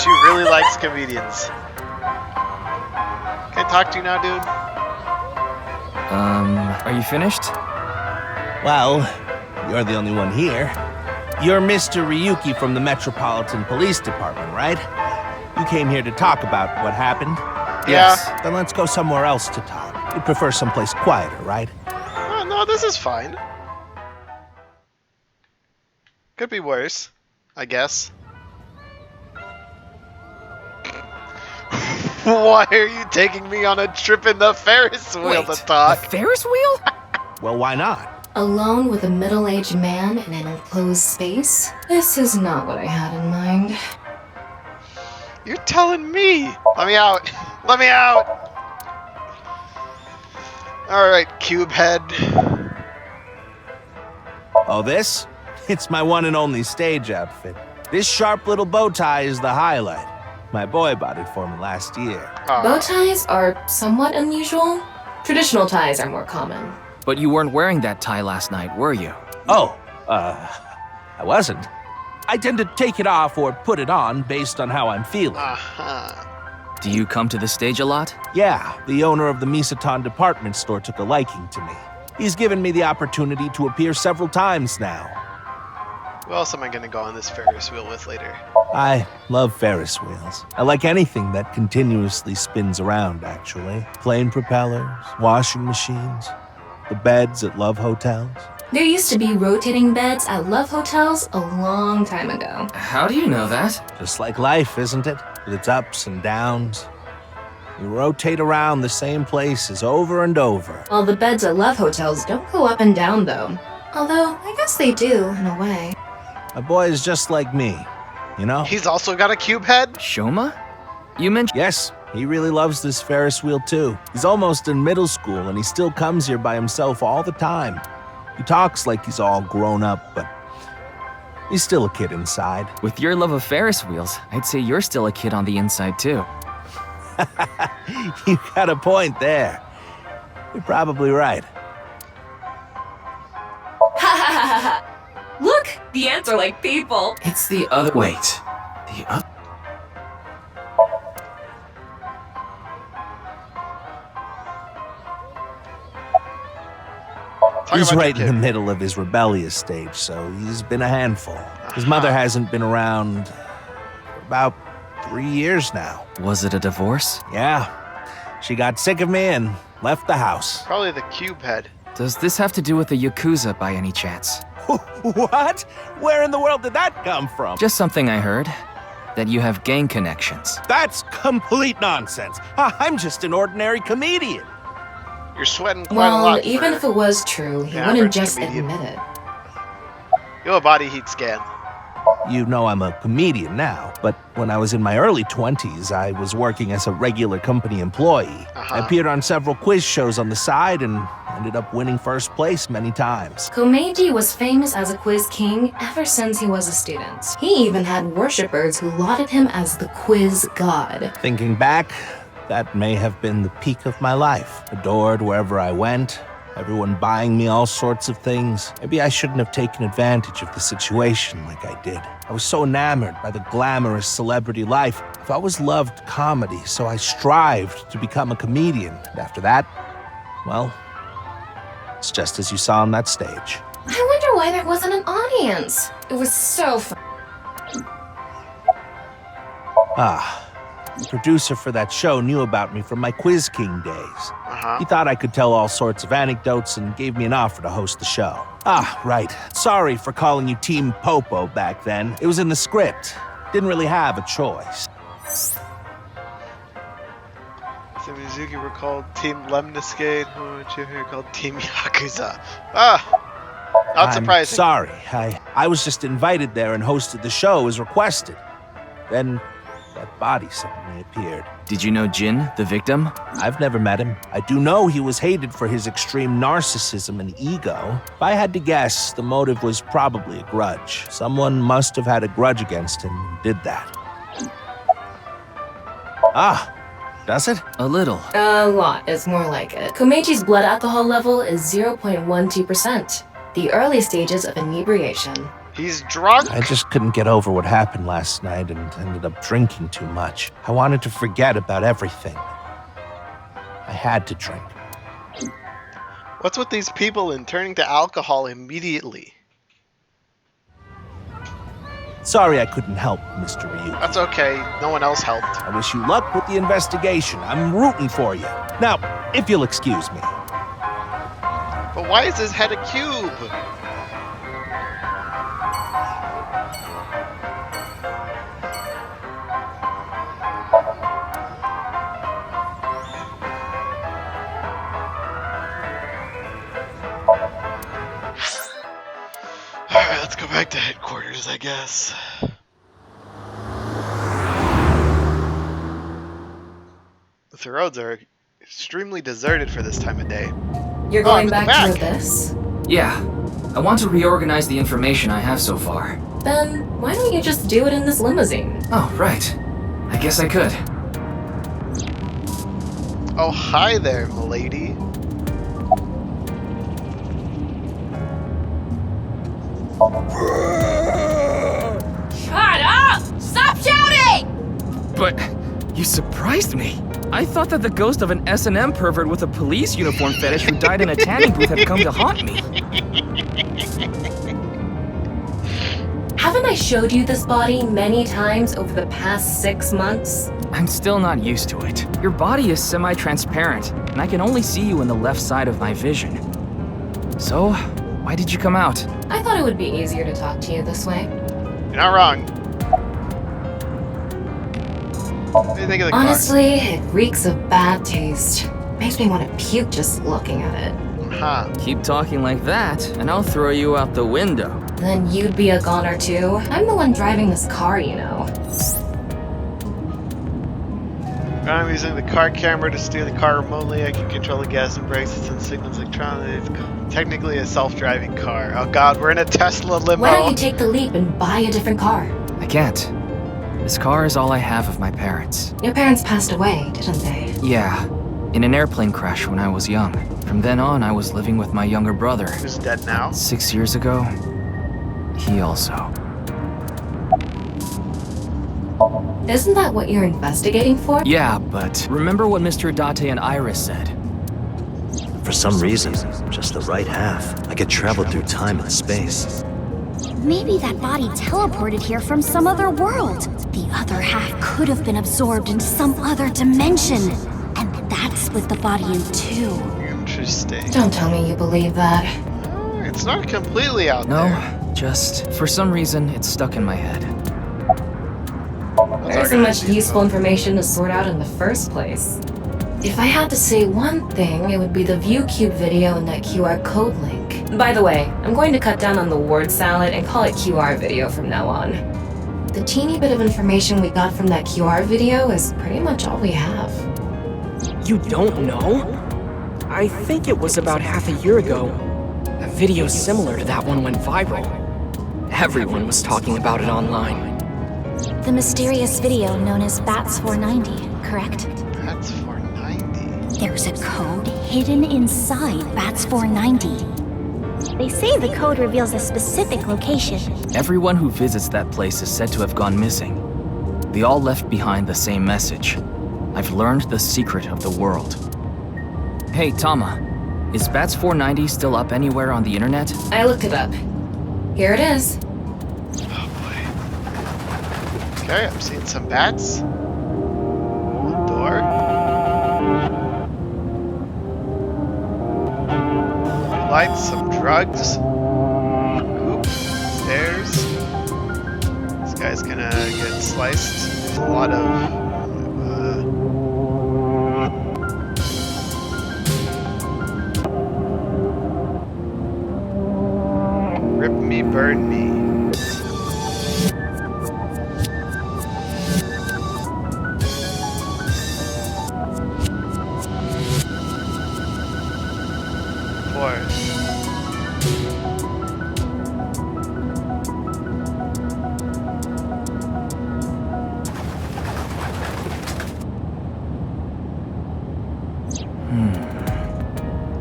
She really likes comedians. Can I talk to you now, dude? Are you finished? Well, you're the only one here. You're Mr. Ryuki from the Metropolitan Police Department, right? You came here to talk about what happened? Yeah. Yes. Then let's go somewhere else to talk. You prefer someplace quieter, right? Oh, no, this is fine. Could be worse, I guess. Why are you taking me on a trip in the Ferris wheel to talk? The Ferris wheel? Well, why not? Alone with a middle-aged man in an enclosed space? This is not what I had in mind. You're telling me! Let me out! Let me out! Alright, cube head. Oh, this? It's my one and only stage outfit. This sharp little bow tie is the highlight. My boy bought it for me last year. Bow ties are somewhat unusual. Traditional ties are more common. But you weren't wearing that tie last night, were you? Oh, I wasn't. I tend to take it off or put it on based on how I'm feeling. Do you come to the stage a lot? Yeah, the owner of the Misaton department store took a liking to me. He's given me the opportunity to appear several times now. Who else am I gonna go on this Ferris wheel with later? I love Ferris wheels. I like anything that continuously spins around, actually. Plane propellers, washing machines, the beds at love hotels. There used to be rotating beds at love hotels a long time ago. How do you know that? Just like life, isn't it? With its ups and downs. You rotate around the same places over and over. Well, the beds at love hotels don't go up and down, though. Although, I guess they do, in a way. My boy is just like me, you know? He's also got a cube head? Shoma? You mentioned— Yes, he really loves this Ferris wheel too. He's almost in middle school and he still comes here by himself all the time. He talks like he's all grown up, but he's still a kid inside. With your love of Ferris wheels, I'd say you're still a kid on the inside too. You got a point there. You're probably right. Look, the ants are like people. It's the other— Wait. The other— He's right in the middle of his rebellious stage, so he's been a handful. His mother hasn't been around for about 3 years now. Was it a divorce? Yeah. She got sick of me and left the house. Probably the cube head. Does this have to do with the Yakuza by any chance? What? Where in the world did that come from? Just something I heard. That you have gang connections. That's complete nonsense. I'm just an ordinary comedian. You're sweating quite a lot. Well, even if it was true, he wouldn't just admit it. You're a body heat scan. You know I'm a comedian now, but when I was in my early 20s, I was working as a regular company employee. I appeared on several quiz shows on the side and ended up winning first place many times. Komeiji was famous as a quiz king ever since he was a student. He even had worshippers who lauded him as the quiz god. Thinking back, that may have been the peak of my life. Adored wherever I went, everyone buying me all sorts of things. Maybe I shouldn't have taken advantage of the situation like I did. I was so enamored by the glamorous celebrity life. I've always loved comedy, so I strived to become a comedian. And after that, well, it's just as you saw on that stage. I wonder why there wasn't an audience. It was so fun. The producer for that show knew about me from my Quiz King days. He thought I could tell all sorts of anecdotes and gave me an offer to host the show. Right. Sorry for calling you Team Popo back then. It was in the script. Didn't really have a choice. So Mizuki were called Team Lemniscate, here called Team Yakuza. Not surprising. I'm sorry. I was just invited there and hosted the show as requested. Then that body suddenly appeared. Did you know Jin, the victim? I've never met him. I do know he was hated for his extreme narcissism and ego. If I had to guess, the motive was probably a grudge. Someone must have had a grudge against him and did that. Does it? A little. A lot is more like it. Komeiji's blood alcohol level is 0.12%. The early stages of inebriation. He's drunk? I just couldn't get over what happened last night and ended up drinking too much. I wanted to forget about everything. I had to drink. What's with these people and turning to alcohol immediately? Sorry I couldn't help, Mr. Ryu. That's okay. No one else helped. I wish you luck with the investigation. I'm rooting for you. Now, if you'll excuse me. But why is his head a cube? back to headquarters, I guess. The roads are extremely deserted for this time of day. You're going back to this? Yeah. I want to reorganize the information I have so far. Then why don't you just do it in this limousine? Oh, right. I guess I could. Oh, hi there, milady. Shut up! Stop shouting! But you surprised me. I thought that the ghost of an S&M pervert with a police uniform fetish who died in a tanning booth had come to haunt me. Haven't I showed you this body many times over the past 6 months? I'm still not used to it. Your body is semi-transparent, and I can only see you in the left side of my vision. So, why did you come out? I thought it would be easier to talk to you this way. You're not wrong. What do you think of the Honestly, it reeks of bad taste. Makes me want to puke just looking at it. Huh. Keep talking like that, and I'll throw you out the window. Then you'd be a goner too. I'm the one driving this car, you know. I'm using the car camera to steer the car remotely. I can control the gas and brakes and send signals electronically. It's technically a self-driving car. Oh god, we're in a Tesla limo. Why don't you take the leap and buy a different car? I can't. This car is all I have of my parents. Your parents passed away, didn't they? Yeah, in an airplane crash when I was young. From then on, I was living with my younger brother. Who's dead now? 6 years ago, he also. Isn't that what you're investigating for? Yeah, but remember what Mr. Date and Iris said? For some reason, just the right half, I could travel through time and space. Maybe that body teleported here from some other world. The other half could have been absorbed into some other dimension. And that's split the body in two. Interesting. Don't tell me you believe that. It's not completely out there. No, just for some reason, it's stuck in my head. There isn't much useful information to sort out in the first place. If I had to say one thing, it would be the ViewCube video and that QR code link. By the way, I'm going to cut down on the word salad and call it QR video from now on. The teeny bit of information we got from that QR video is pretty much all we have. You don't know? I think it was about half a year ago. A video similar to that one went viral. Everyone was talking about it online. The mysterious video known as Bats 490, correct? Bats 490? There's a code hidden inside Bats 490. They say the code reveals a specific location. Everyone who visits that place is said to have gone missing. They all left behind the same message. I've learned the secret of the world. Hey, Tama. Is Bats 490 still up anywhere on the internet? I looked it up. Here it is. Okay, I'm seeing some bats. Door. Lights, some drugs. Oop, stairs. This guy's gonna get sliced. There's a lot of... rip me, burn me.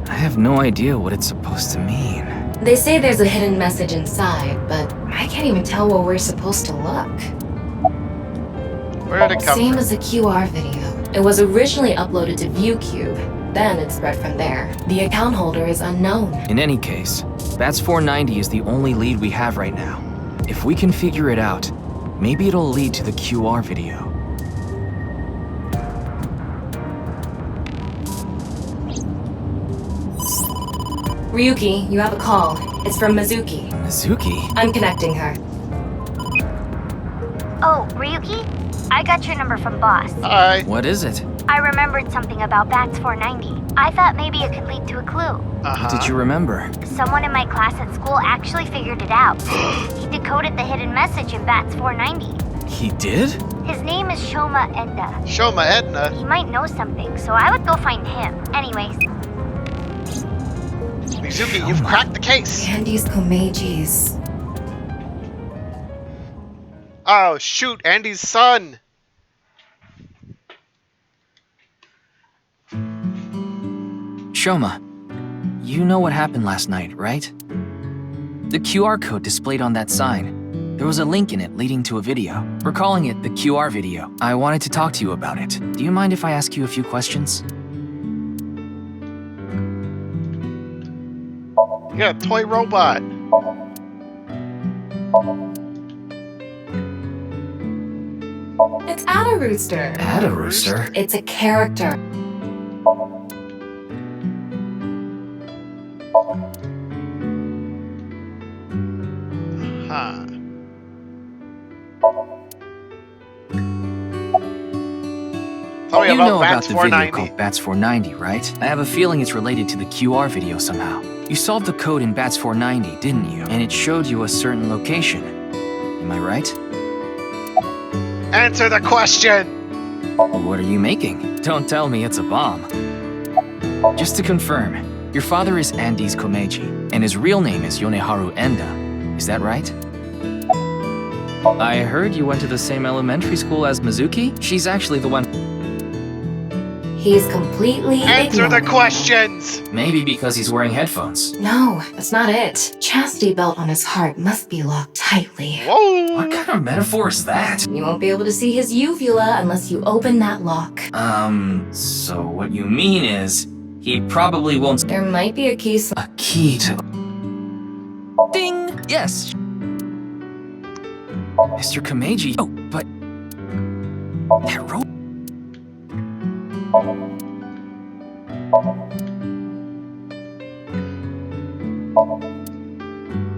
I have no idea what it's supposed to mean. They say there's a hidden message inside, but I can't even tell where we're supposed to look. Where did it come Same from? as the QR video. It was originally uploaded to ViewCube, then it spread from there. The account holder is unknown. In any case, Bats 490 is the only lead we have right now. If we can figure it out, maybe it'll lead to the QR video. Ryuki, you have a call. It's from Mizuki. Mizuki? I'm connecting her. Oh, Ryuki? I got your number from boss. Hi. What is it? I remembered something about Bats 490. I thought maybe it could lead to a clue. What did you remember? Someone in my class at school actually figured it out. He decoded the hidden message in Bats 490. He did? His name is Shoma Edna. Shoma Edna? He might know something, so I would go find him. Anyways. Mizuki, you've cracked the case! Andy's Komeji's. Oh, shoot, Andy's son! Shoma, you know what happened last night, right? The QR code displayed on that sign. There was a link in it leading to a video. We're calling it the QR video. I wanted to talk to you about it. Do you mind if I ask you a few questions? You got a toy robot. It's Ada Rooster. Ada Rooster? It's a character. Huh. Tell me You know about about Bats the video 490. called Bats 490, right? I have a feeling it's related to the QR video somehow. You solved the code in Bats 490, didn't you? And it showed you a certain location. Am I right? Answer the question! What are you making? Don't tell me it's a bomb. Just to confirm, your father is Andy's Komeji, and his real name is Yoneharu Enda. Is that right? I heard you went to the same elementary school as Mizuki? She's actually the one... He's completely Answer the ignorant. questions! Maybe because he's wearing headphones. No, that's not it. Chastity belt on his heart must be locked tightly. Whoa! What kind of metaphor is that? You won't be able to see his uvula unless you open that lock. So what you mean is, he probably won't... There might be a key. A key to... Ding! Yes! Mr. Komeji. Oh, but... That rope...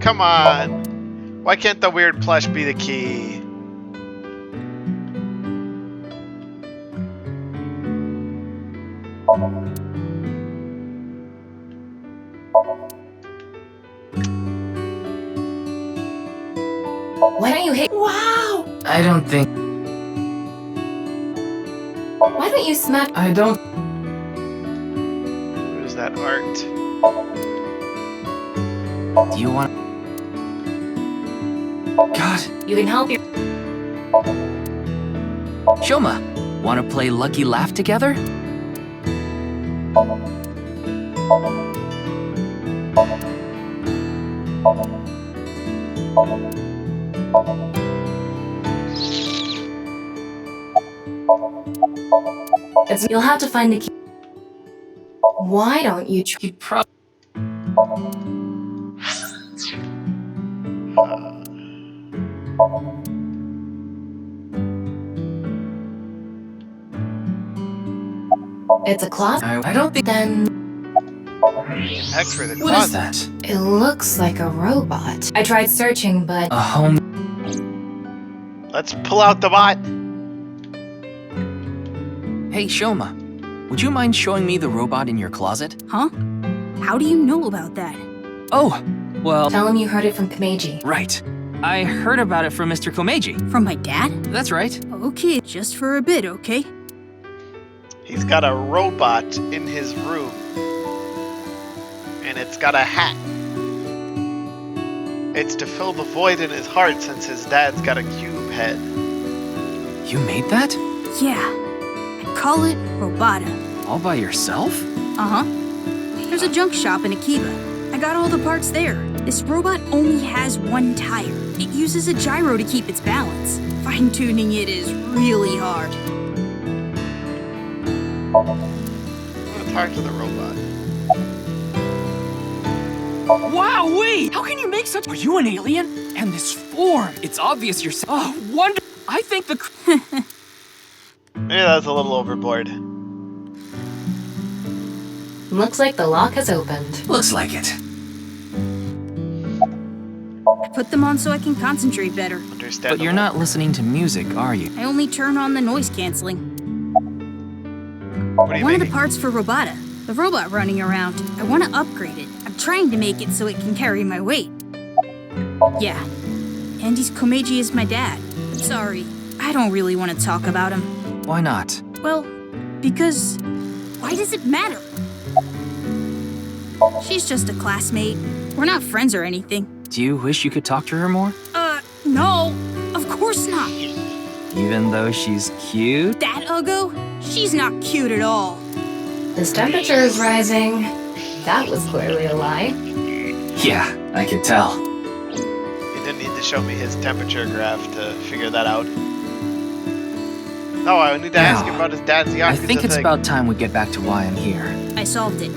Come on. Why can't the weird plush be the key? Why don't you hit? Wow! I don't think... Why don't you smack? I don't... Where's that art? Do you want... God. You can help your... Shoma, wanna play Lucky Laugh together? You'll have to find the key. Why don't you try? It's a closet. I don't think... Then... X for the closet. What is that? It looks like a robot. I tried searching, but... A home... Let's pull out the bot. Hey, Shoma. Would you mind showing me the robot in your closet? Huh? How do you know about that? Oh, well... Tell him you heard it from Komeji. Right. I heard about it from Mr. Komeji. From my dad? That's right. Okay, just for a bit, okay? He's got a robot in his room. And it's got a hat. It's to fill the void in his heart since his dad's got a cube head. You made that? Yeah. I call it Robata. All by yourself? Uh-huh. There's a junk shop in Akiba. I got all the parts there. This robot only has one tire. It uses a gyro to keep its balance. Fine-tuning it is really hard. I'm gonna talk to the robot. Wowee! How can you make such... Are you an alien? And this form? It's obvious you're... Oh, wonder... I think the... Maybe that's a little overboard. Looks like the lock has opened. Looks like it. I put them on so I can concentrate better. But you're not listening to music, are you? I only turn on the noise canceling. What are you One of making? the parts for nirvanA, the robot running around. I want to upgrade it. I'm trying to make it so it can carry my weight. Yeah. Andy's Komeiji is my dad. Sorry, I don't really want to talk about him. Why not? Well, because why does it matter? She's just a classmate. We're not friends or anything. Do you wish you could talk to her more? No, of course not. Even though she's cute? That Uggo? She's not cute at all. His temperature is rising. That was clearly a lie. Yeah, I could tell. You didn't need to show me his temperature graph to figure that out. No, I need to ask him about his dad's Yakuza I think it's thing. about time we get back to why I'm here. I solved it.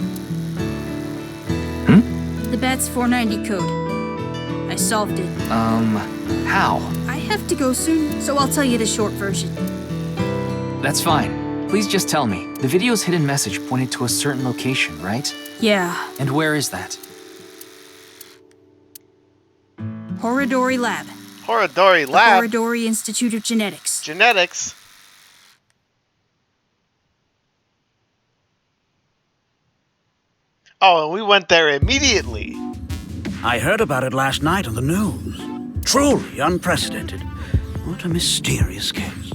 The BATS 490 code. I solved it. How? I have to go soon, so I'll tell you the short version. That's fine. Please just tell me. The video's hidden message pointed to a certain location, right? Yeah. And where is that? Horodori Lab. Horodori The Lab? Horodori Institute of Genetics. Genetics? Oh, and we went there immediately. I heard about it last night on the news. Truly unprecedented. What a mysterious case.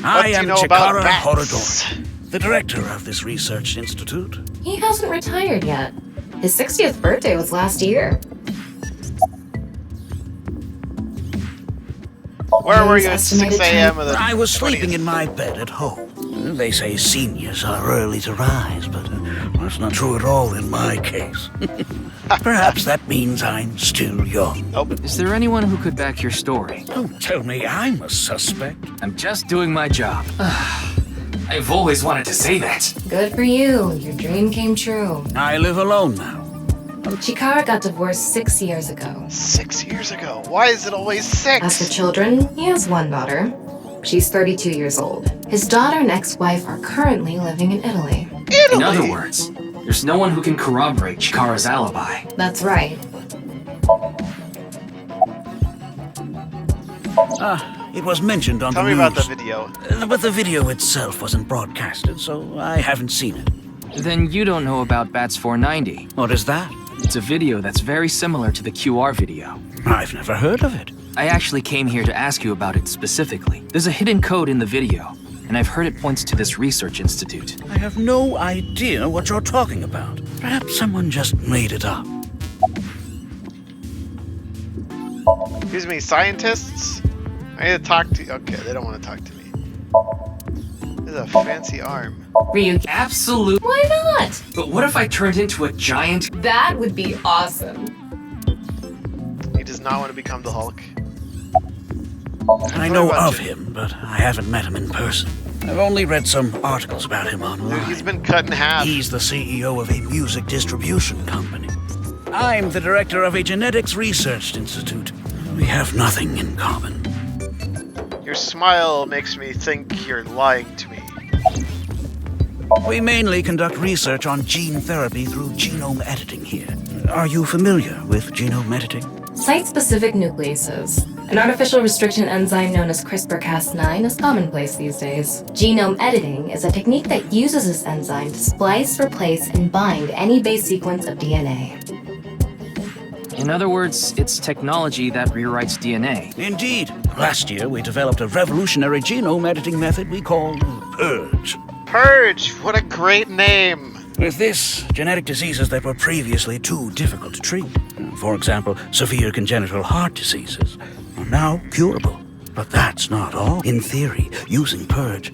I am Chikara Horodori, the director of this research institute. He hasn't retired yet. His 60th birthday was last year. Where were you at 6 a.m. of the I was sleeping in my bed at home. They say seniors are early to rise, but that's not true at all in my case. Perhaps that means I'm still young. Is there anyone who could back your story? Don't tell me I'm a suspect. I'm just doing my job. I've always wanted to say that. Good for you. Your dream came true. I live alone now. Chikara got divorced 6 years ago. 6 years ago? Why is it always 6? As for children, he has one daughter. She's 32 years old. His daughter and ex-wife are currently living in Italy. In other words, there's no one who can corroborate Chikara's alibi. That's right. It was mentioned on Tell the me news. about the video. But the video itself wasn't broadcasted, so I haven't seen it. Then you don't know about BATS 490. What is that? It's a video that's very similar to the QR video. I've never heard of it. I actually came here to ask you about it specifically. There's a hidden code in the video, and I've heard it points to this research institute. I have no idea what you're talking about. Perhaps someone just made it up. Excuse me, scientists? I need to talk to you. Okay, they don't want to talk to me. This is a fancy arm. Ryuki. Absolutely. Why not? But what if I turned into a giant? That would be awesome. He does not want to become the Hulk. I know of him, but I haven't met him in person. I've only read some articles about him online. Dude, he's been cut in half. He's the CEO of a music distribution company. I'm the director of a genetics research institute. We have nothing in common. Your smile makes me think you're lying to me. We mainly conduct research on gene therapy through genome editing here. Are you familiar with genome editing? Site-specific nucleases. An artificial restriction enzyme known as CRISPR-Cas9 is commonplace these days. Genome editing is a technique that uses this enzyme to splice, replace, and bind any base sequence of DNA. In other words, it's technology that rewrites DNA. Indeed. Last year, we developed a revolutionary genome editing method we call Purge. Purge! What a great name! With this, genetic diseases that were previously too difficult to treat, for example, severe congenital heart diseases, are now curable. But that's not all. In theory, using Purge,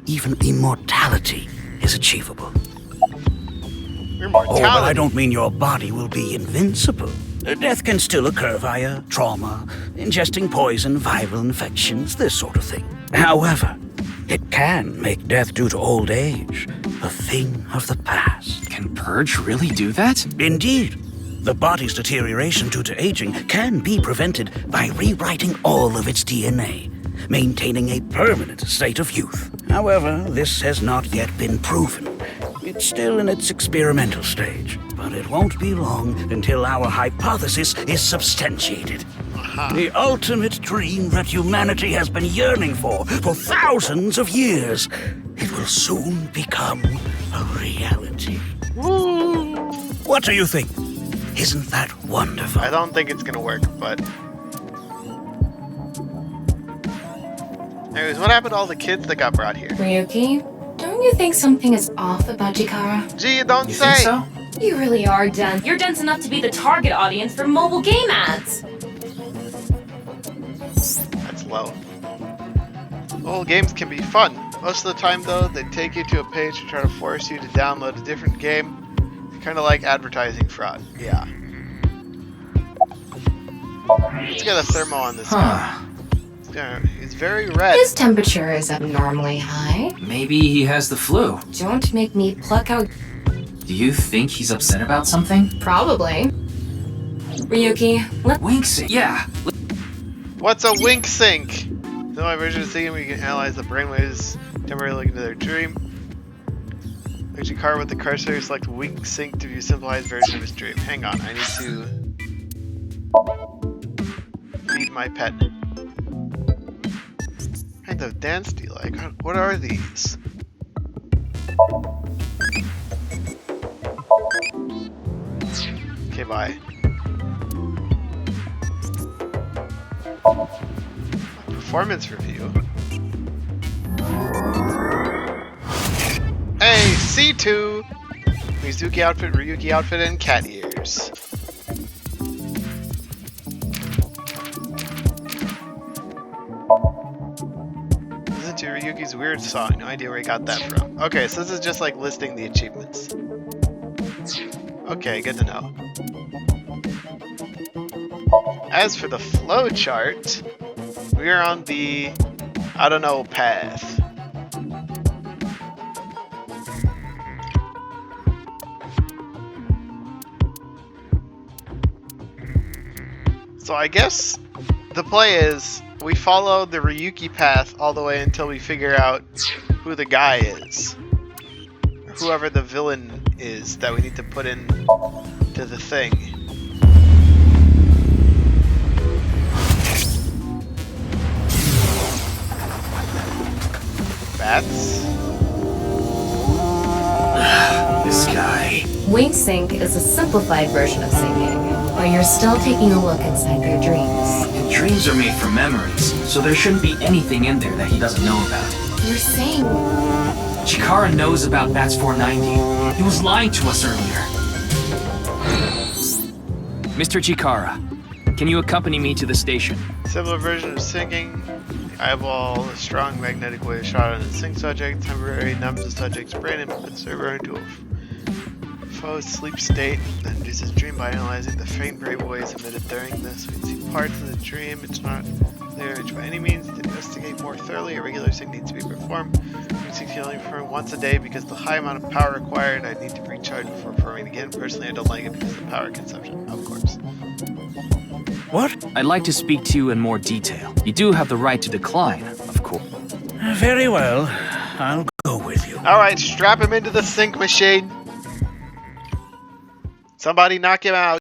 even immortality is achievable. Immortality? Oh, but I don't mean your body will be invincible. Death can still occur via trauma, ingesting poison, viral infections, this sort of thing. However, it can make death due to old age a thing of the past. Can Purge really do that? Indeed. The body's deterioration due to aging can be prevented by rewriting all of its DNA, maintaining a permanent state of youth. However, this has not yet been proven. It's still in its experimental stage, but it won't be long until our hypothesis is substantiated. The ultimate dream that humanity has been yearning for thousands of years. It will soon become a reality. What do you think? Isn't that wonderful? I don't think it's gonna work, but... Anyways, what happened to all the kids that got brought here? Ryuki, don't you think something is off about Chikara? Gee, you don't You say! think so? You really are dense. You're dense enough to be the target audience for mobile game ads. That's low. Mobile games can be fun. Most of the time, though, they take you to a page to try to force you to download a different game. Kind of like advertising fraud. Yeah. Let's get a thermo on this guy. He's very red. His temperature is abnormally high. Maybe he has the flu. Don't make me pluck out. Do you think he's upset about something? Probably. Ryuki, let Wink sync. Yeah. What's a wink sync? No, my version of thinking we can analyze the brainwaves temporarily into their dream. Like car with the cursor, select wink sync to view simplified version of his dream. Hang on, I need to feed my pet. What kind of dance do you like? What are these? Okay, bye. Performance review. Hey, C2! Mizuki outfit, Ryuki outfit, and cat ears. Listen to Ryuki's weird song. No idea where he got that from. Okay, so this is just like listing the achievements. Okay, good to know. As for the flow chart, we are on the I don't know path. So I guess the play is we follow the Ryuki path all the way until we figure out who the guy is. Or whoever the villain is that we need to put in to the thing. Bats? This guy. Wink sync is a simplified version of syncing, but you're still taking a look inside their dreams. And dreams are made from memories, so there shouldn't be anything in there that he doesn't know about. You're saying... Chikara knows about Bats 490. He was lying to us earlier. Mr. Chikara, can you accompany me to the station? Similar version of syncing. The eyeball, a strong magnetic wave shot on the sync subject, temporary numbs the subject's brain and puts the server into a faux sleep state, then induces dream by analyzing the faint brain waves emitted during this. We can see parts of the dream. It's not clear which by any means. To investigate more thoroughly, a regular sync needs to be performed. Sync can only be performed once a day because the high amount of power required. I need to recharge before performing again. Personally, I don't like it because of the power consumption, of course. What? I'd like to speak to you in more detail. You do have the right to decline, of course. Very well. I'll go with you. Alright, strap him into the sync machine. Somebody knock him out.